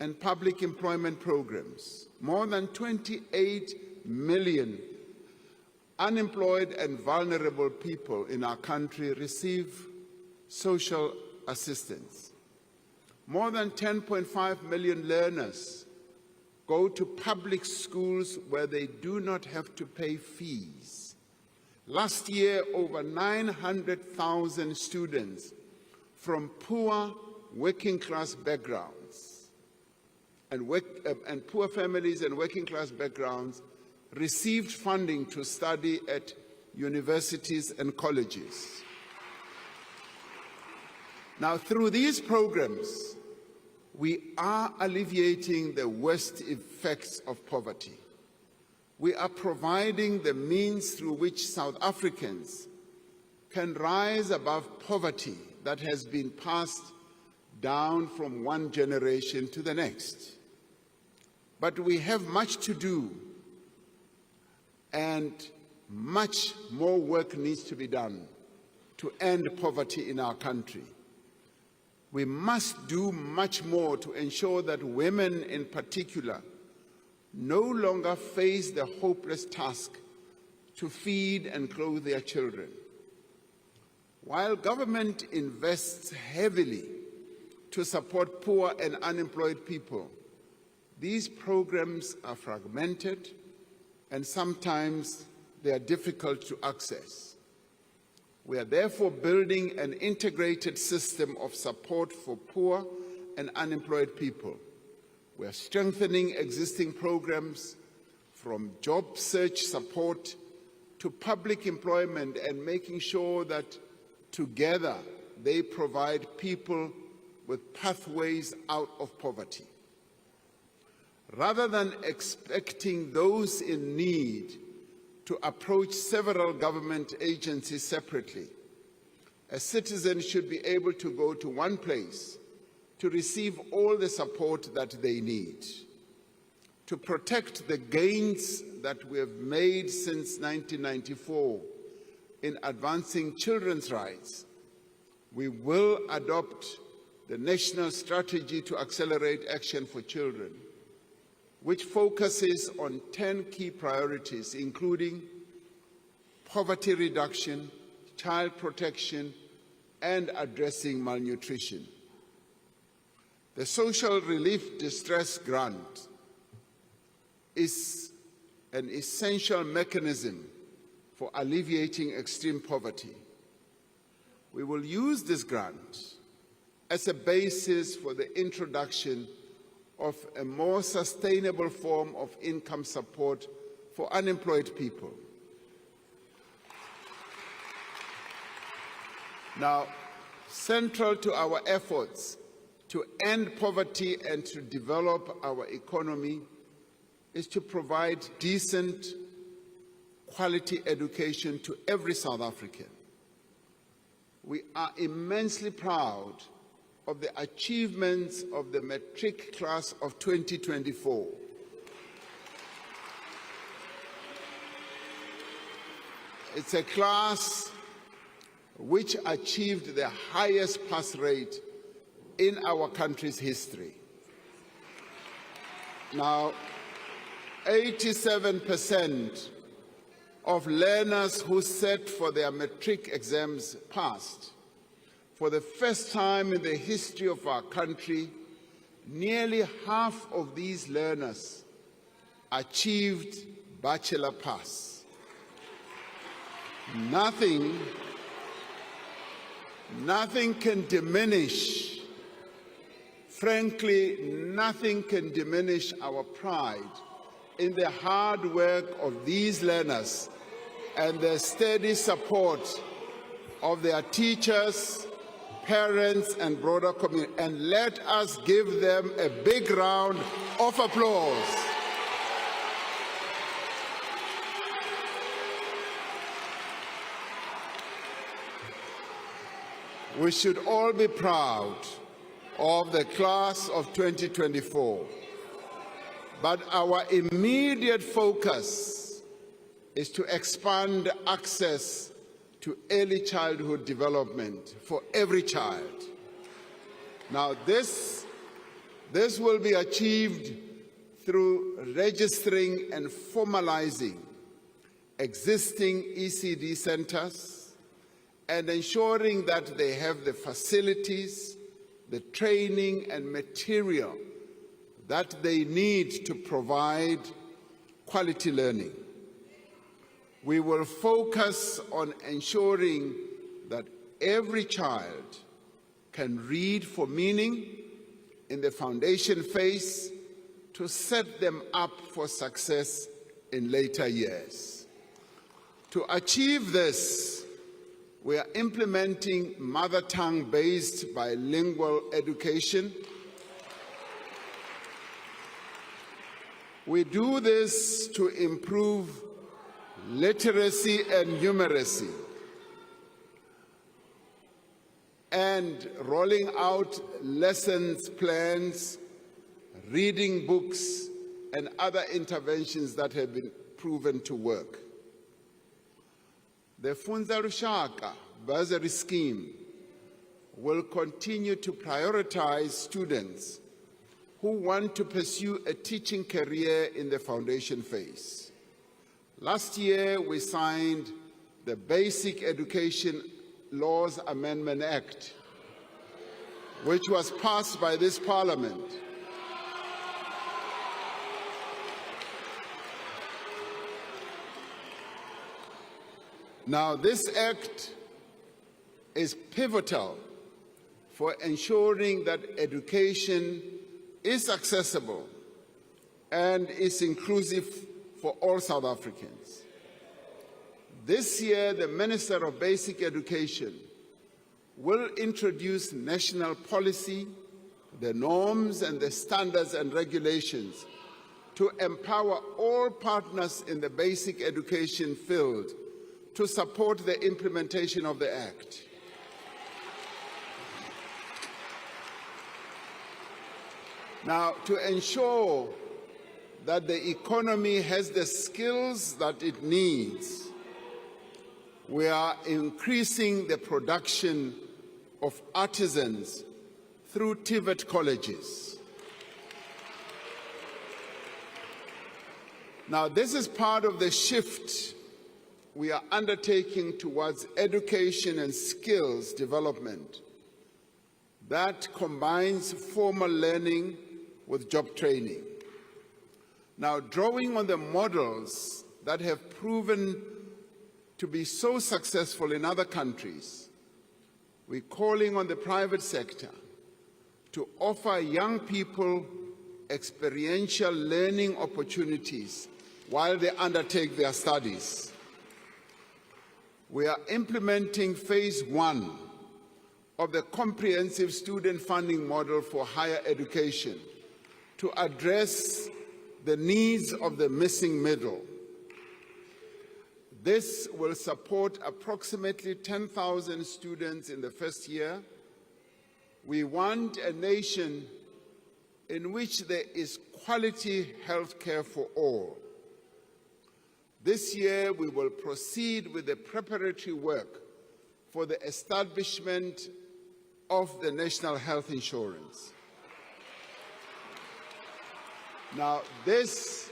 and public employment programs. More than 28 million unemployed and vulnerable people in our country receive social assistance. More than 10.5 million learners go to public schools where they do not have to pay fees. Last year, over 900,000 students from poor working-class backgrounds and poor families and working-class backgrounds received funding to study at universities and colleges. Now, through these programs, we are alleviating the worst effects of poverty. We are providing the means through which South Africans can rise above poverty that has been passed down from one generation to the next. But we have much to do, and much more work needs to be done to end poverty in our country. We must do much more to ensure that women in particular no longer face the hopeless task to feed and clothe their children. While government invests heavily to support poor and unemployed people, these programs are fragmented and sometimes they are difficult to access. We are therefore building an integrated system of support for poor and unemployed people. We are strengthening existing programs from job search support to public employment and making sure that together they provide people with pathways out of poverty. Rather than expecting those in need to approach several government agencies separately, a citizen should be able to go to one place to receive all the support that they need. To protect the gains that we have made since 1994 in advancing children's rights, we will adopt the National Strategy to Accelerate Action for Children, which focuses on 10 key priorities, including poverty reduction, child protection, and addressing malnutrition. The Social Relief Distress Grant is an essential mechanism for alleviating extreme poverty. We will use this grant as a basis for the introduction of a more sustainable form of income support for unemployed people. Now, central to our efforts to end poverty and to develop our economy is to provide decent, quality education to every South African. We are immensely proud of the achievements of the matric class of 2024. It's a class which achieved the highest pass rate in our country's history. Now, 87% of learners who sat for their matric exams passed. For the first time in the history of our country, nearly half of these learners achieved bachelor pass. Nothing can diminish, frankly, nothing can diminish our pride in the hard work of these learners and the steady support of their teachers, parents, and broader community. And let us give them a big round of applause. We should all be proud of the class of 2024. But our immediate focus is to expand access to early childhood development for every child. Now, this will be achieved through registering and formalizing existing ECD centers and ensuring that they have the facilities, the training and material that they need to provide quality learning. We will focus on ensuring that every child can read for meaning in the foundation phase to set them up for success in later years. To achieve this, we are implementing mother tongue-based bilingual education. We do this to improve literacy and numeracy, and rolling out lessons plans, reading books, and other interventions that have been proven to work. The Funza Lushaka bursary scheme will continue to prioritize students who want to pursue a teaching career in the foundation phase. Last year, we signed the Basic Education Laws Amendment Act, which was passed by this Parliament. Now, this act is pivotal for ensuring that education is accessible and is inclusive for all South Africans. This year, the Minister of Basic Education will introduce national policy, the norms and the standards and regulations to empower all partners in the basic education field to support the implementation of the Act. Now, to ensure that the economy has the skills that it needs, we are increasing the production of artisans through TVET colleges. Now, this is part of the shift we are undertaking towards education and skills development that combines formal learning with job training. Now, drawing on the models that have proven to be so successful in other countries, we're calling on the private sector to offer young people experiential learning opportunities while they undertake their studies. We are implementing phase 1 of the comprehensive student funding model for higher education to address the needs of the missing middle. This will support approximately 10,000 students in the first year. We want a nation in which there is quality health care for all. This year, we will proceed with the preparatory work for the establishment of the National Health Insurance. Now, this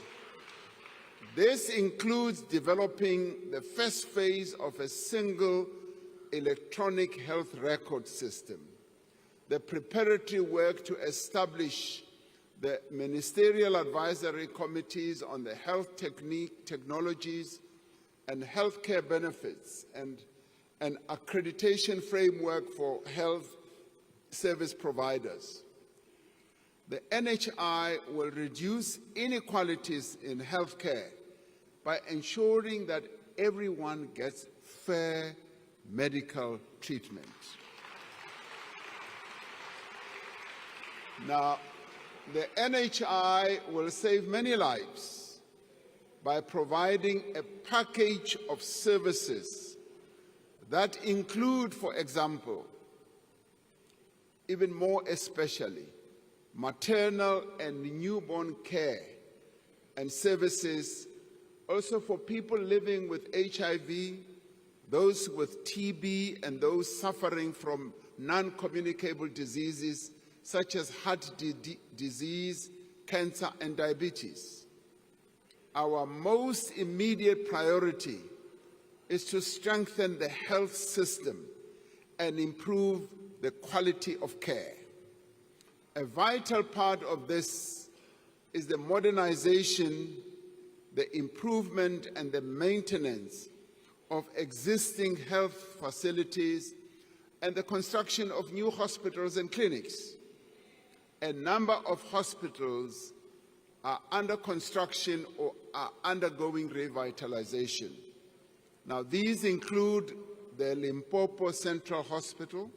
includes developing the first phase of a single electronic health record system, the preparatory work to establish the ministerial advisory committees on the health technologies and healthcare benefits, and an accreditation framework for health service providers. The NHI will reduce inequalities in healthcare by ensuring that everyone gets fair medical treatment. Now, the NHI will save many lives by providing a package of services that include, for example, even more especially, maternal and newborn care and services also for people living with HIV, those with TB, and those suffering from non-communicable diseases such as heart disease, cancer, and diabetes. Our most immediate priority is to strengthen the health system and improve the quality of care. A vital part of this is the modernization, the improvement, and the maintenance of existing health facilities and the construction of new hospitals and clinics. A number of hospitals are under construction or are undergoing revitalization. Now, these include the Limpopo Central Hospital,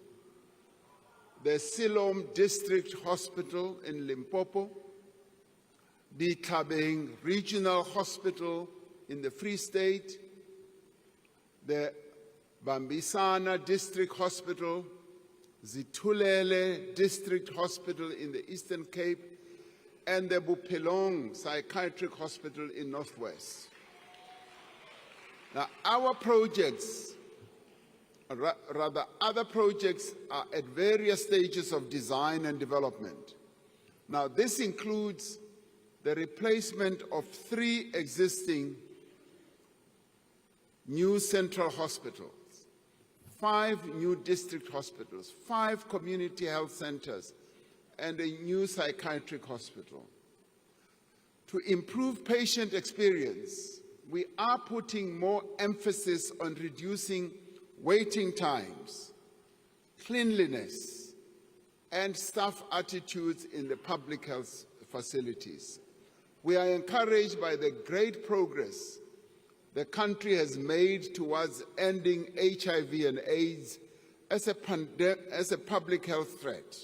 the Siloam District Hospital in Limpopo, the Tlhabeng Regional Hospital in the Free State, the Bambisana District Hospital, Zitulele District Hospital in the Eastern Cape, and the Buphelong Psychiatric Hospital in Northwest. Now, our projects, rather other projects, are at various stages of design and development. Now, this includes the replacement of 3 existing new central hospitals, 5 new district hospitals, 5 community health centers, and a new psychiatric hospital. To improve patient experience, we are putting more emphasis on reducing waiting times, cleanliness, and staff attitudes in the public health facilities. We are encouraged by the great progress the country has made towards ending HIV and AIDS as a public health threat.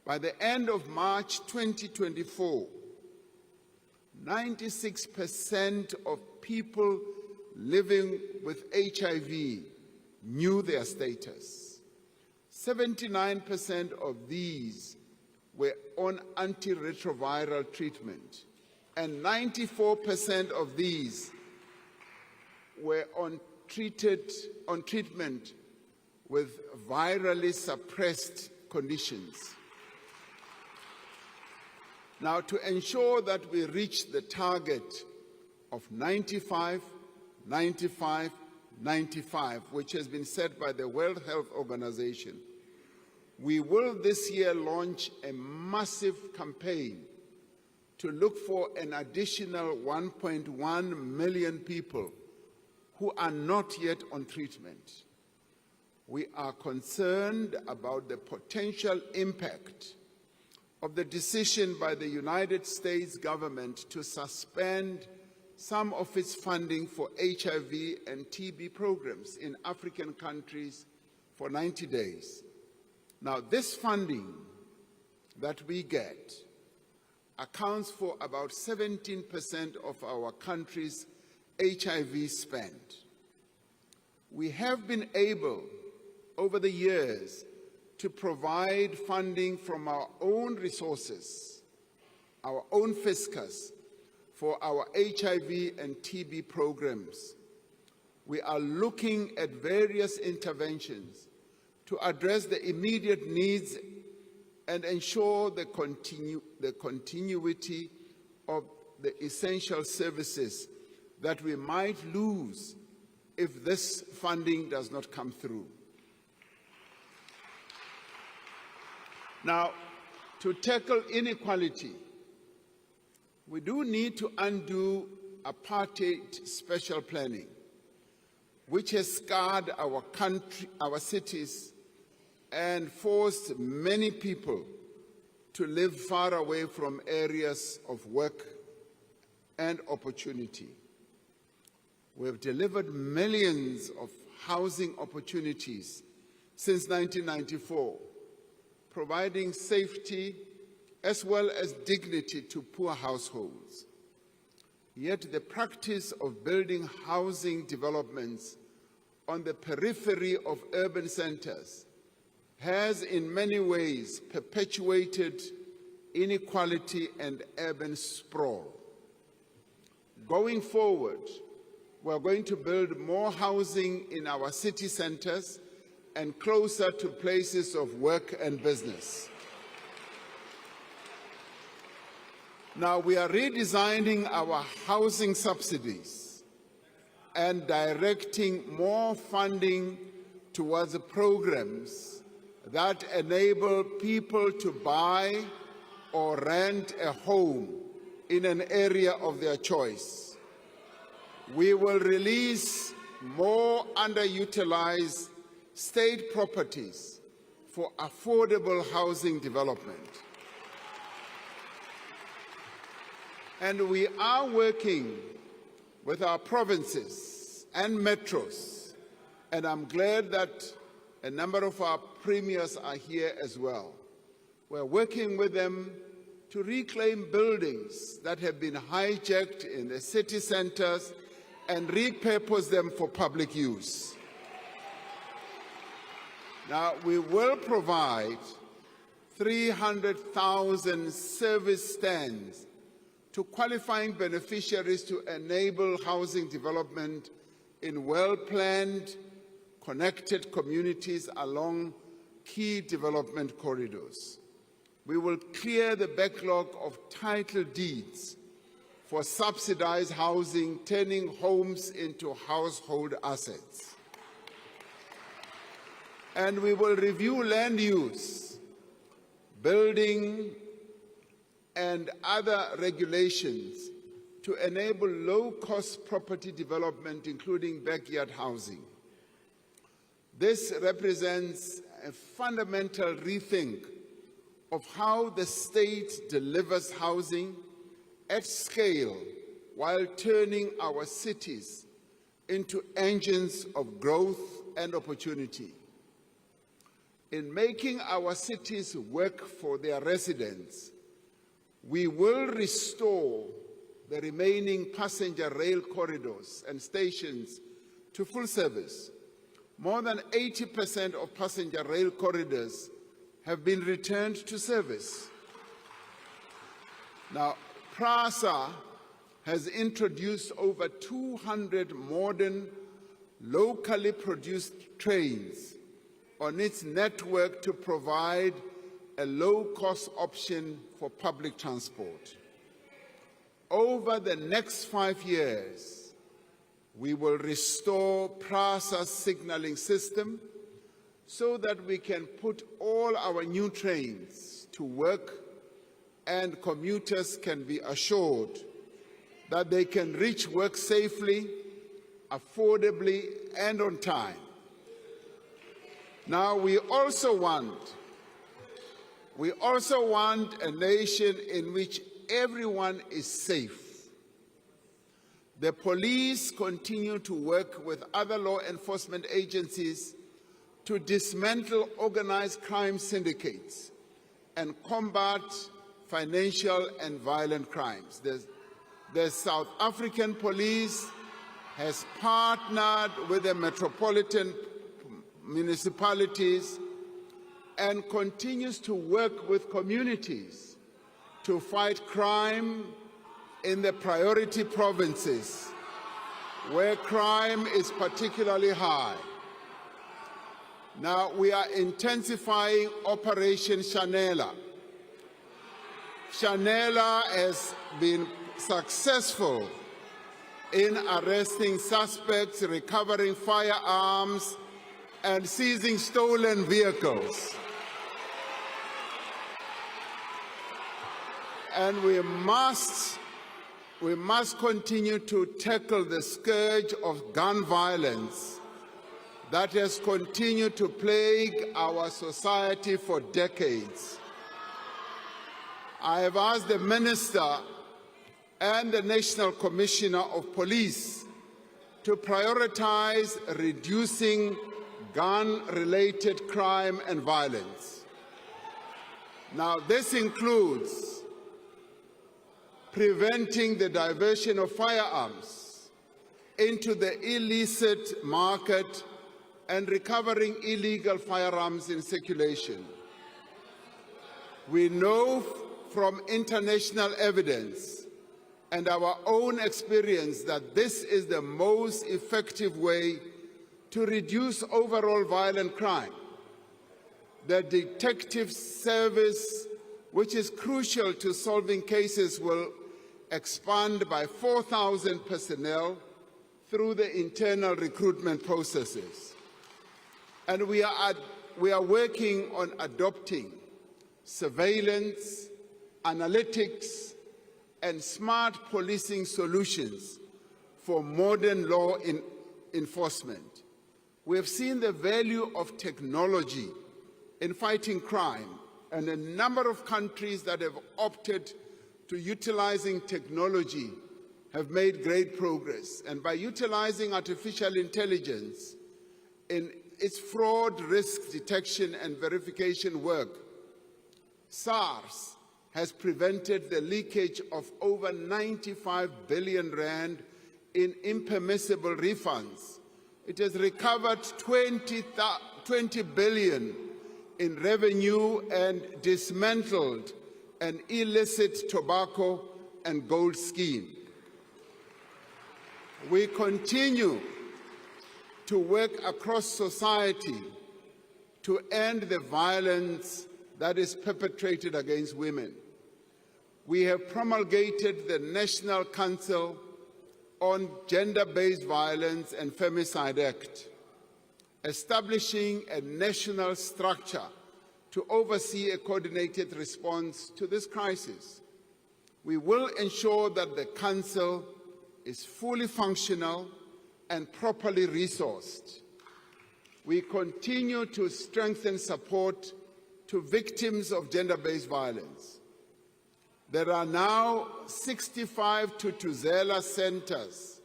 By the end of March 2024, 96% of people living with HIV knew their status. 79% of these were on antiretroviral treatment, and 94% of these were on treatment with virally suppressed conditions. Now, to ensure that we reach the target of 95, 95, 95, which has been set by the World Health Organization, we will this year launch a massive campaign to look for an additional 1.1 million people who are not yet on treatment. We are concerned about the potential impact of the decision by the United States government to suspend some of its funding for HIV and TB programs in African countries for 90 days. Now, this funding that we get accounts for about 17% of our country's HIV spend. We have been able, over the years, to provide funding from our own resources, our own fiscus, for our HIV and TB programs. We are looking at various interventions to address the immediate needs and ensure the continuity of the essential services that we might lose if this funding does not come through. Now, to tackle inequality, we do need to undo apartheid special planning, which has scarred our country, our cities, and forced many people to live far away from areas of work and opportunity. We have delivered millions of housing opportunities since 1994, providing safety as well as dignity to poor households. Yet the practice of building housing developments on the periphery of urban centers has in many ways perpetuated inequality and urban sprawl. Going forward, we are going to build more housing in our city centers and closer to places of work and business. Now, we are redesigning our housing subsidies and directing more funding towards programs that enable people to buy or rent a home in an area of their choice. We will release more underutilized state properties for affordable housing development. And we are working with our provinces and metros, and I'm glad that a number of our premiers are here as well. We're working with them to reclaim buildings that have been hijacked in the city centers and repurpose them for public use. Now, we will provide 300,000 service stands to qualifying beneficiaries to enable housing development in well-planned, connected communities along key development corridors. We will clear the backlog of title deeds for subsidized housing, turning homes into household assets. And we will review land use, building, and other regulations to enable low-cost property development, including backyard housing. This represents a fundamental rethink of how the state delivers housing at scale while turning our cities into engines of growth and opportunity. In making our cities work for their residents, we will restore the remaining passenger rail corridors and stations to full service. More than 80% of passenger rail corridors have been returned to service. Now, PRASA has introduced over 200 modern, locally produced trains on its network to provide a low-cost option for public transport. Over the next 5 years, we will restore PRASA's signaling system so that we can put all our new trains to work and commuters can be assured that they can reach work safely, affordably, and on time. Now, we also want a nation in which everyone is safe. The police continue to work with other law enforcement agencies to dismantle organized crime syndicates and combat financial and violent crimes. The South African police has partnered with the metropolitan municipalities and continues to work with communities to fight crime in the priority provinces where crime is particularly high. Now, we are intensifying Operation Shanela. Shanela has been successful in arresting suspects, recovering firearms, and seizing stolen vehicles. And we must continue to tackle the scourge of gun violence that has continued to plague our society for decades. I have asked the Minister and the National Commissioner of Police to prioritize reducing gun-related crime and violence. Now, this includes preventing the diversion of firearms into the illicit market and recovering illegal firearms in circulation. We know from international evidence and our own experience that this is the most effective way to reduce overall violent crime. The detective service, which is crucial to solving cases, will expand by 4,000 personnel through the internal recruitment processes. And we are working on adopting surveillance, analytics, and smart policing solutions for modern law enforcement. We have seen the value of technology in fighting crime, and a number of countries that have opted to utilizing technology have made great progress. And by utilizing artificial intelligence in its fraud risk detection and verification work, SARS has prevented the leakage of over 95 billion rand in impermissible refunds. It has recovered 20 billion in revenue and dismantled an illicit tobacco and gold scheme. We continue to work across society to end the violence that is perpetrated against women. We have promulgated the National Council on Gender-Based Violence and Femicide Act, establishing a national structure to oversee a coordinated response to this crisis. We will ensure that the Council is fully functional and properly resourced. We continue to strengthen support to victims of gender-based violence. There are now 65 Thuthuzela centers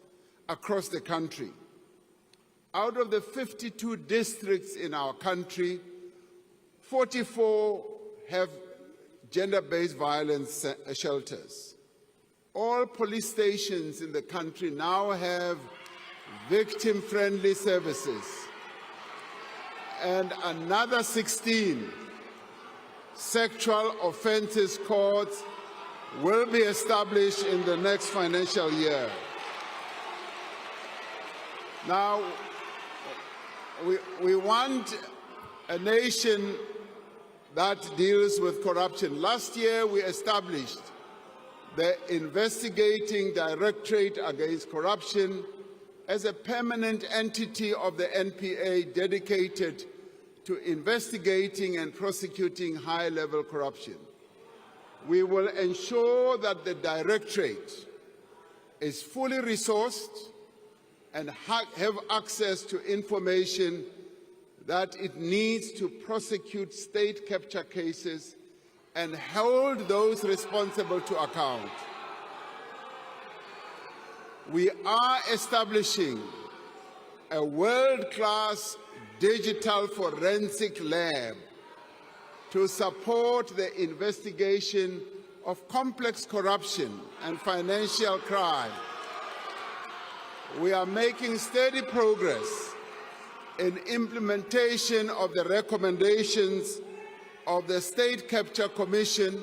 across the country. Out of the 52 districts in our country, 44 have gender-based violence shelters. All police stations in the country now have victim-friendly services, and another 16 sexual offences courts will be established in the next financial year. Now, we want a nation that deals with corruption. Last year, we established the Investigating Directorate Against Corruption as a permanent entity of the NPA dedicated to investigating and prosecuting high-level corruption. We will ensure that the Directorate is fully resourced and have access to information that it needs to prosecute state capture cases and hold those responsible to account. We are establishing a world-class digital forensic lab to support the investigation of complex corruption and financial crime. We are making steady progress in implementation of the recommendations of the State Capture Commission,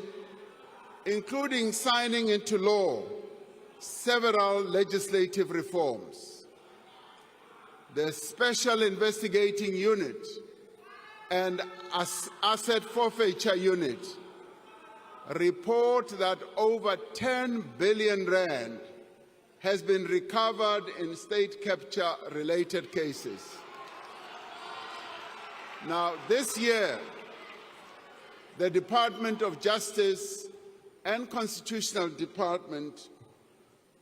including signing into law several legislative reforms. The Special Investigating Unit and Asset Forfeiture Unit report that over 10 billion rand has been recovered in state capture-related cases. Now, this year, the Department of Justice and Constitutional Department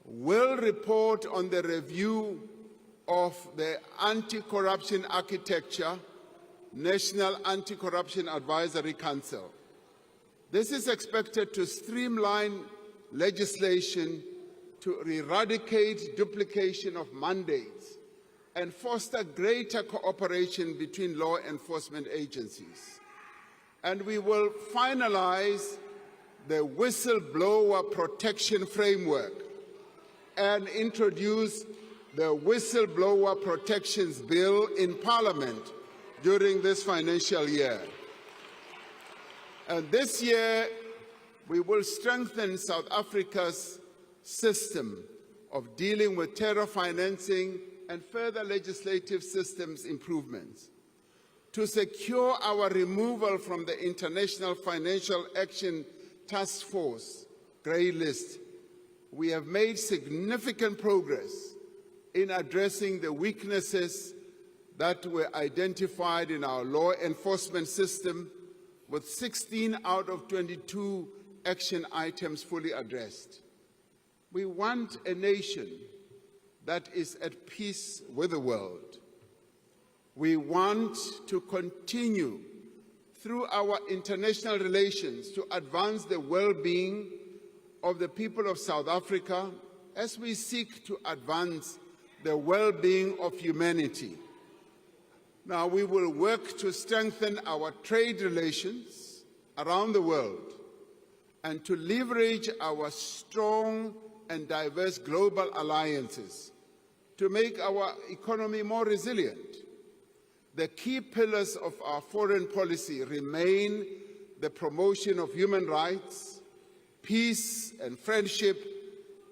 will report on the review of the Anti-Corruption Architecture National Anti-Corruption Advisory Council. This is expected to streamline legislation to eradicate duplication of mandates and foster greater cooperation between law enforcement agencies. And we will finalize the whistleblower protection framework and introduce the Whistleblower Protections Bill in Parliament during this financial year. And this year, we will strengthen South Africa's system of dealing with terror financing and further legislative systems improvements. To secure our removal from the International Financial Action Task Force grey list, we have made significant progress in addressing the weaknesses that were identified in our law enforcement system, with 16 out of 22 action items fully addressed. We want a nation that is at peace with the world. We want to continue through our international relations to advance the well-being of the people of South Africa as we seek to advance the well-being of humanity. Now, we will work to strengthen our trade relations around the world and to leverage our strong and diverse global alliances to make our economy more resilient. The key pillars of our foreign policy remain the promotion of human rights, peace and friendship,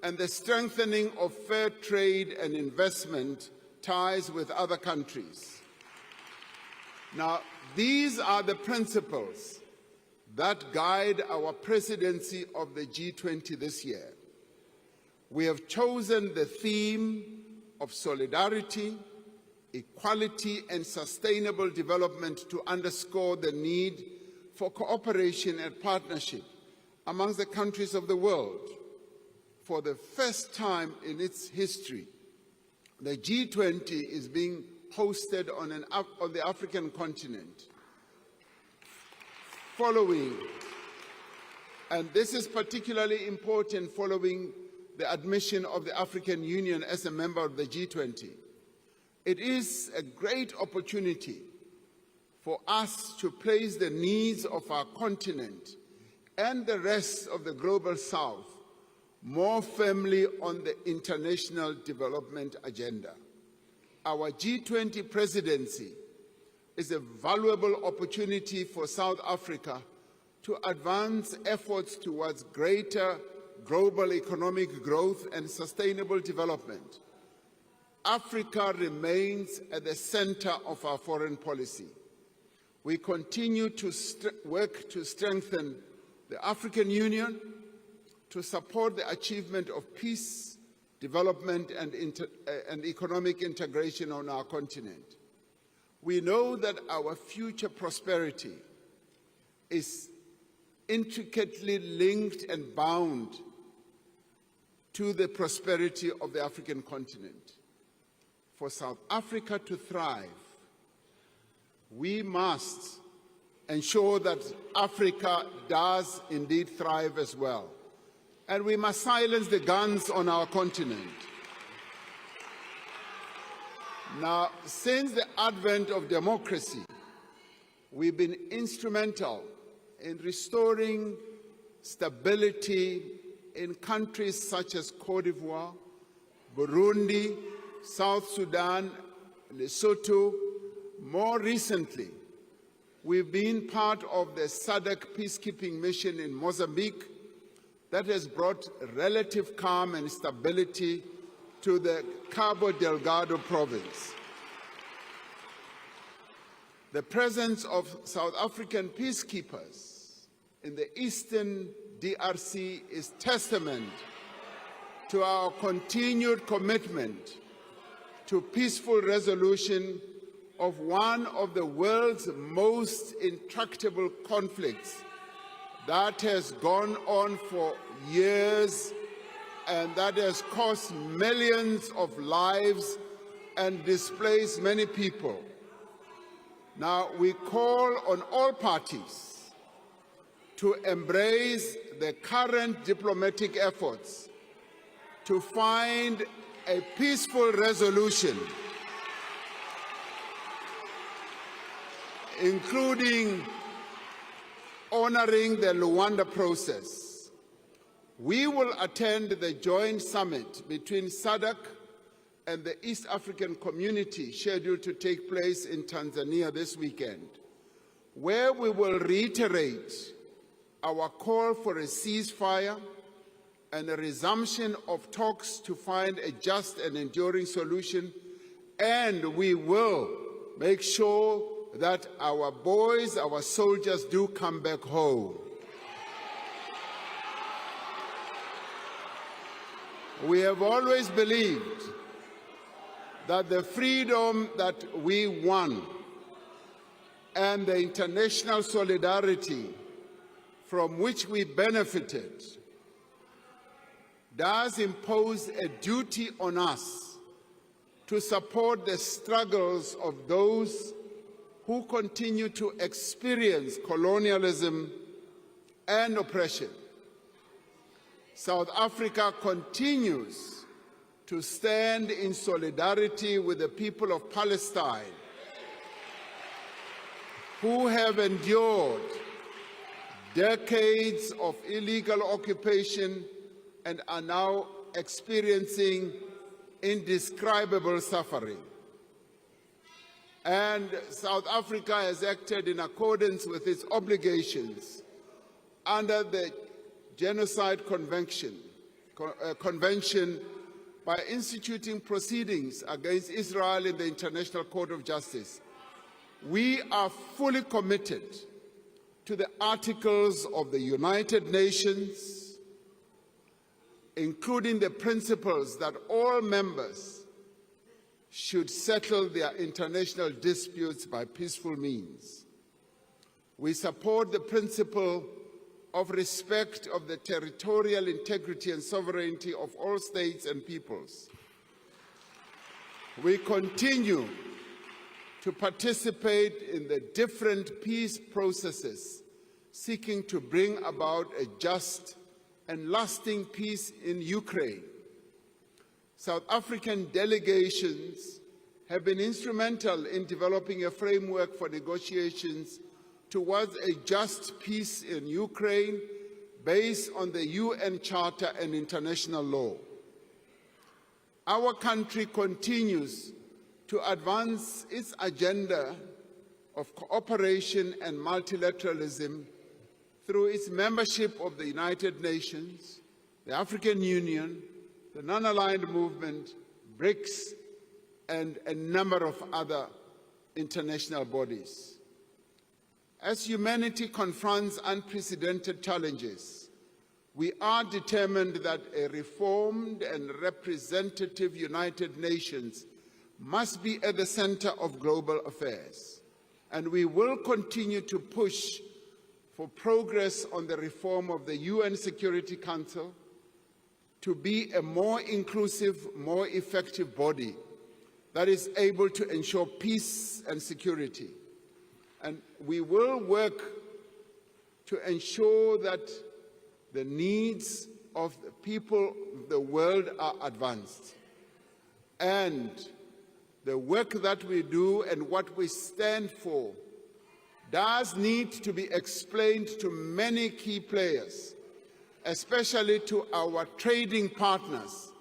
and the strengthening of fair trade and investment ties with other countries. Now, these are the principles that guide our presidency of the G20 this year. We have chosen the theme of solidarity, equality, and sustainable development to underscore the need for cooperation and partnership amongst the countries of the world. For the first time in its history, the G20 is being hosted on the African continent. And this is particularly important following the admission of the African Union as a member of the G20. It is a great opportunity for us to place the needs of our continent and the rest of the global South more firmly on the international development agenda. Our G20 presidency is a valuable opportunity for South Africa to advance efforts towards greater global economic growth and sustainable development. Africa remains at the center of our foreign policy. We continue to work to strengthen the African Union, to support the achievement of peace, development, and economic integration on our continent. We know that our future prosperity is intricately linked and bound to the prosperity of the African continent. For South Africa to thrive, we must ensure that Africa does indeed thrive as well. And we must silence the guns on our continent. Now, since the advent of democracy, we've been instrumental in restoring stability in countries such as Côte d'Ivoire, Burundi, South Sudan, Lesotho. More recently, we've been part of the SADC peacekeeping mission in Mozambique that has brought relative calm and stability to the Cabo Delgado province. The presence of South African peacekeepers in the eastern DRC is testament to our continued commitment to peaceful resolution of one of the world's most intractable conflicts that has gone on for years and that has cost millions of lives and displaced many people. Now, we call on all parties to embrace the current diplomatic efforts to find a peaceful resolution, including honoring the Luanda process. We will attend the joint summit between SADC and the East African Community scheduled to take place in Tanzania this weekend, where we will reiterate our call for a ceasefire and a resumption of talks to find a just and enduring solution, and we will make sure that our boys, our soldiers do come back home. We have always believed that the freedom that we won and the international solidarity from which we benefited does impose a duty on us to support the struggles of those who continue to experience colonialism and oppression. South Africa continues to stand in solidarity with the people of Palestine, who have endured decades of illegal occupation and are now experiencing indescribable suffering. and South Africa has acted in accordance with its obligations under the Genocide Convention by instituting proceedings against Israel in the International Court of Justice. We are fully committed to the articles of the United Nations, including the principles that all members should settle their international disputes by peaceful means. We support the principle of respect of the territorial integrity and sovereignty of all states and peoples. We continue to participate in the different peace processes seeking to bring about a just and lasting peace in Ukraine. South African delegations have been instrumental in developing a framework for negotiations towards a just peace in Ukraine based on the UN Charter and international law. Our country continues to advance its agenda of cooperation and multilateralism through its membership of the United Nations, the African Union, the Non-Aligned Movement, BRICS, and a number of other international bodies. As humanity confronts unprecedented challenges, we are determined that a reformed and representative United Nations must be at the center of global affairs, and we will continue to push for progress on the reform of the UN Security Council to be a more inclusive, more effective body that is able to ensure peace and security. And we will work to ensure that the needs of the people of the world are advanced. And the work that we do and what we stand for does need to be explained to many key players, especially to our trading partners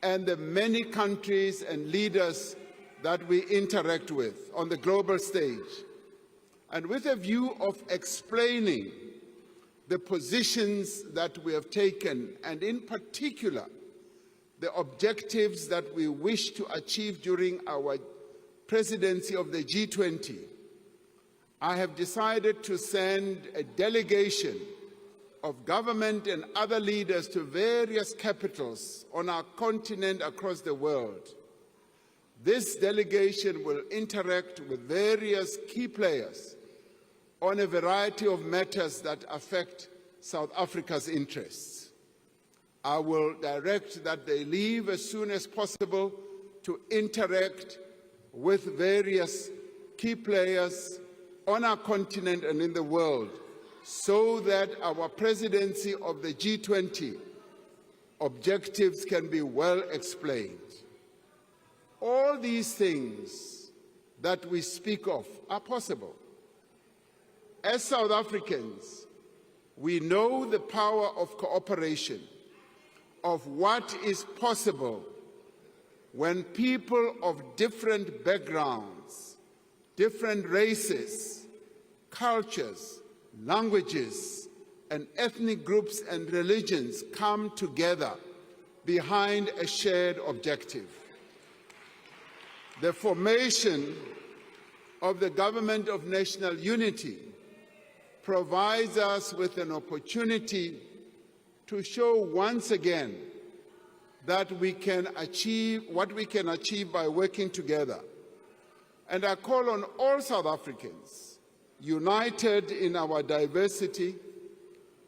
and the many countries and leaders that we interact with on the global stage. And with a view of explaining the positions that we have taken, and in particular, the objectives that we wish to achieve during our presidency of the G20, I have decided to send a delegation of government and other leaders to various capitals on our continent across the world. This delegation will interact with various key players on a variety of matters that affect South Africa's interests. I will direct that they leave as soon as possible to interact with various key players on our continent and in the world, so that our presidency of the G20 objectives can be well explained. All these things that we speak of are possible. As South Africans, we know the power of cooperation, of what is possible when people of different backgrounds, different races, cultures, languages, and ethnic groups and religions come together behind a shared objective. The formation of the Government of National Unity provides us with an opportunity to show once again that we can achieve what we can achieve by working together. And I call on all South Africans, united in our diversity,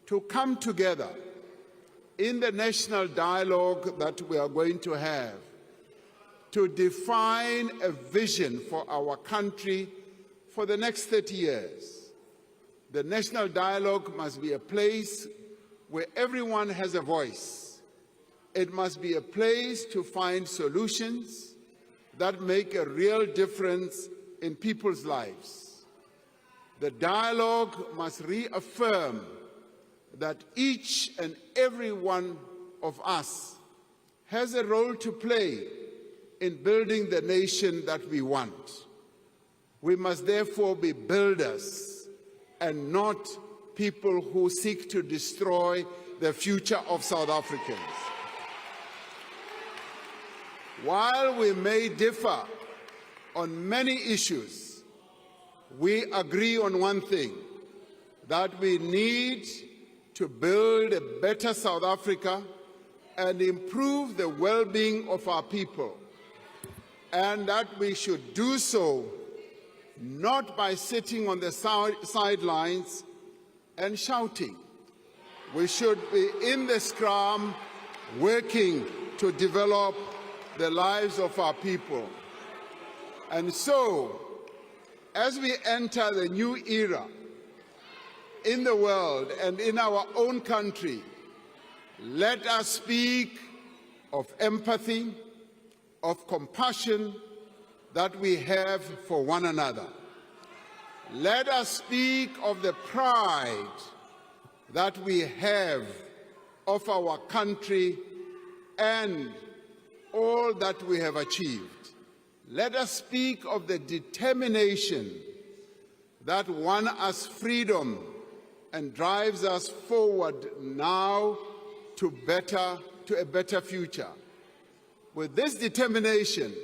to come together in the national dialogue that we are going to have to define a vision for our country for the next 30 years. The national dialogue must be a place where everyone has a voice. It must be a place to find solutions that make a real difference in people's lives. The dialogue must reaffirm that each and every one of us has a role to play in building the nation that we want. We must therefore be builders and not people who seek to destroy the future of South Africans. While we may differ on many issues, we agree on one thing, that we need to build a better South Africa and improve the well-being of our people, and that we should do so not by sitting on the sidelines and shouting. We should be in the scrum working to develop the lives of our people. And so, as we enter the new era in the world and in our own country, let us speak of empathy, of compassion that we have for one another. Let us speak of the pride that we have of our country and all that we have achieved. Let us speak of the determination that won us freedom and drives us forward now to a better future. With this determination,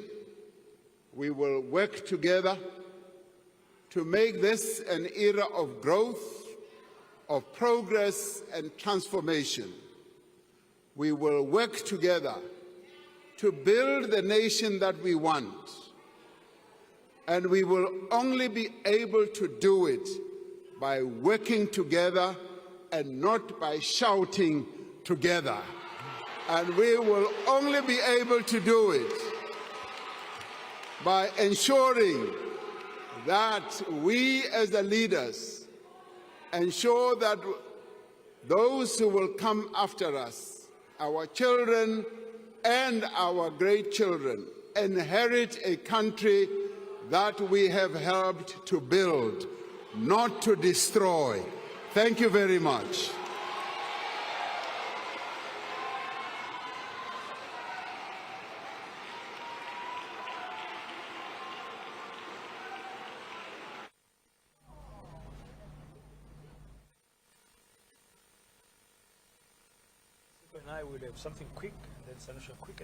we will work together to make this an era of growth, of progress and transformation. We will work together to build the nation that we want, and we will only be able to do it by working together and not by shouting together. And we will only be able to do it by ensuring that we as the leaders ensure that those who will come after us, our children and our great children, inherit a country that we have helped to build, not to destroy. Thank you very much. And I will have something quick, and then Sanusha quick.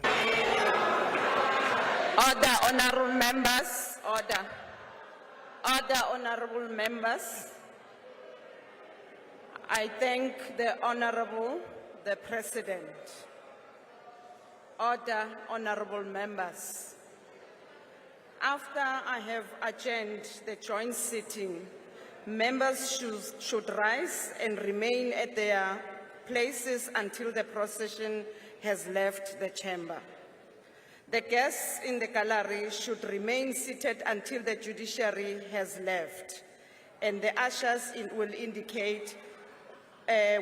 Order, honorable members. Order. Order, honorable members. I thank the Honorable, the President. Order, honorable members. After I have adjourned the joint sitting, members should rise and remain at their places until the procession has left the chamber. The guests in the gallery should remain seated until the judiciary has left, and the ushers will indicate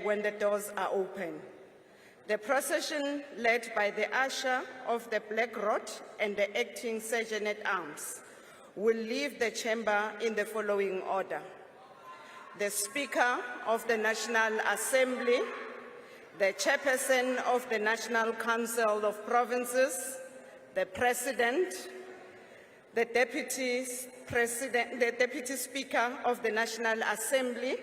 when the doors are open. The procession, led by the usher of the Black Rod and the acting Sergeant-at-Arms, will leave the chamber in the following order: the Speaker of the National Assembly, the Chairperson of the National Council of Provinces, the President, the Deputy Speaker of the National Assembly,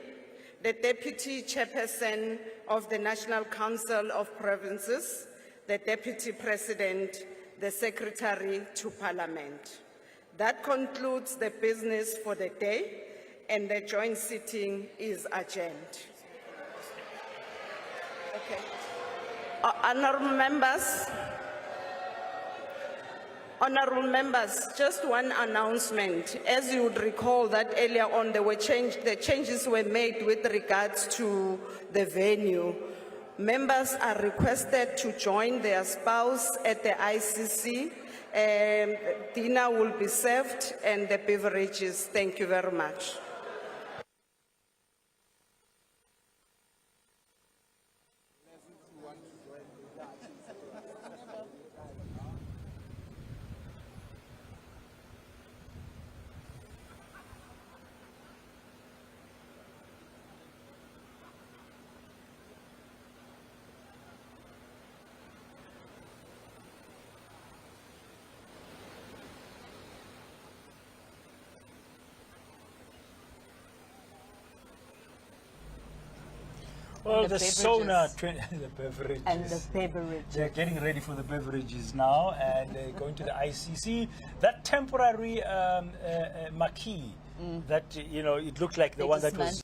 the Deputy Chairperson of the National Council of Provinces, the Deputy President, the Secretary to Parliament. That concludes the business for the day, and the joint sitting is adjourned. Okay. Honorable members, just one announcement. As you would recall that earlier on the changes were made with regards to the venue. Members are requested to join their spouse at the ICC. Dinner will be served and the beverages. Thank you very much. Well, And the the SONA, beverages. the beverages. And the beverages. They're getting ready for the beverages now, and they're going to the ICC. That temporary marquee, that, you know, it looked like the They one that was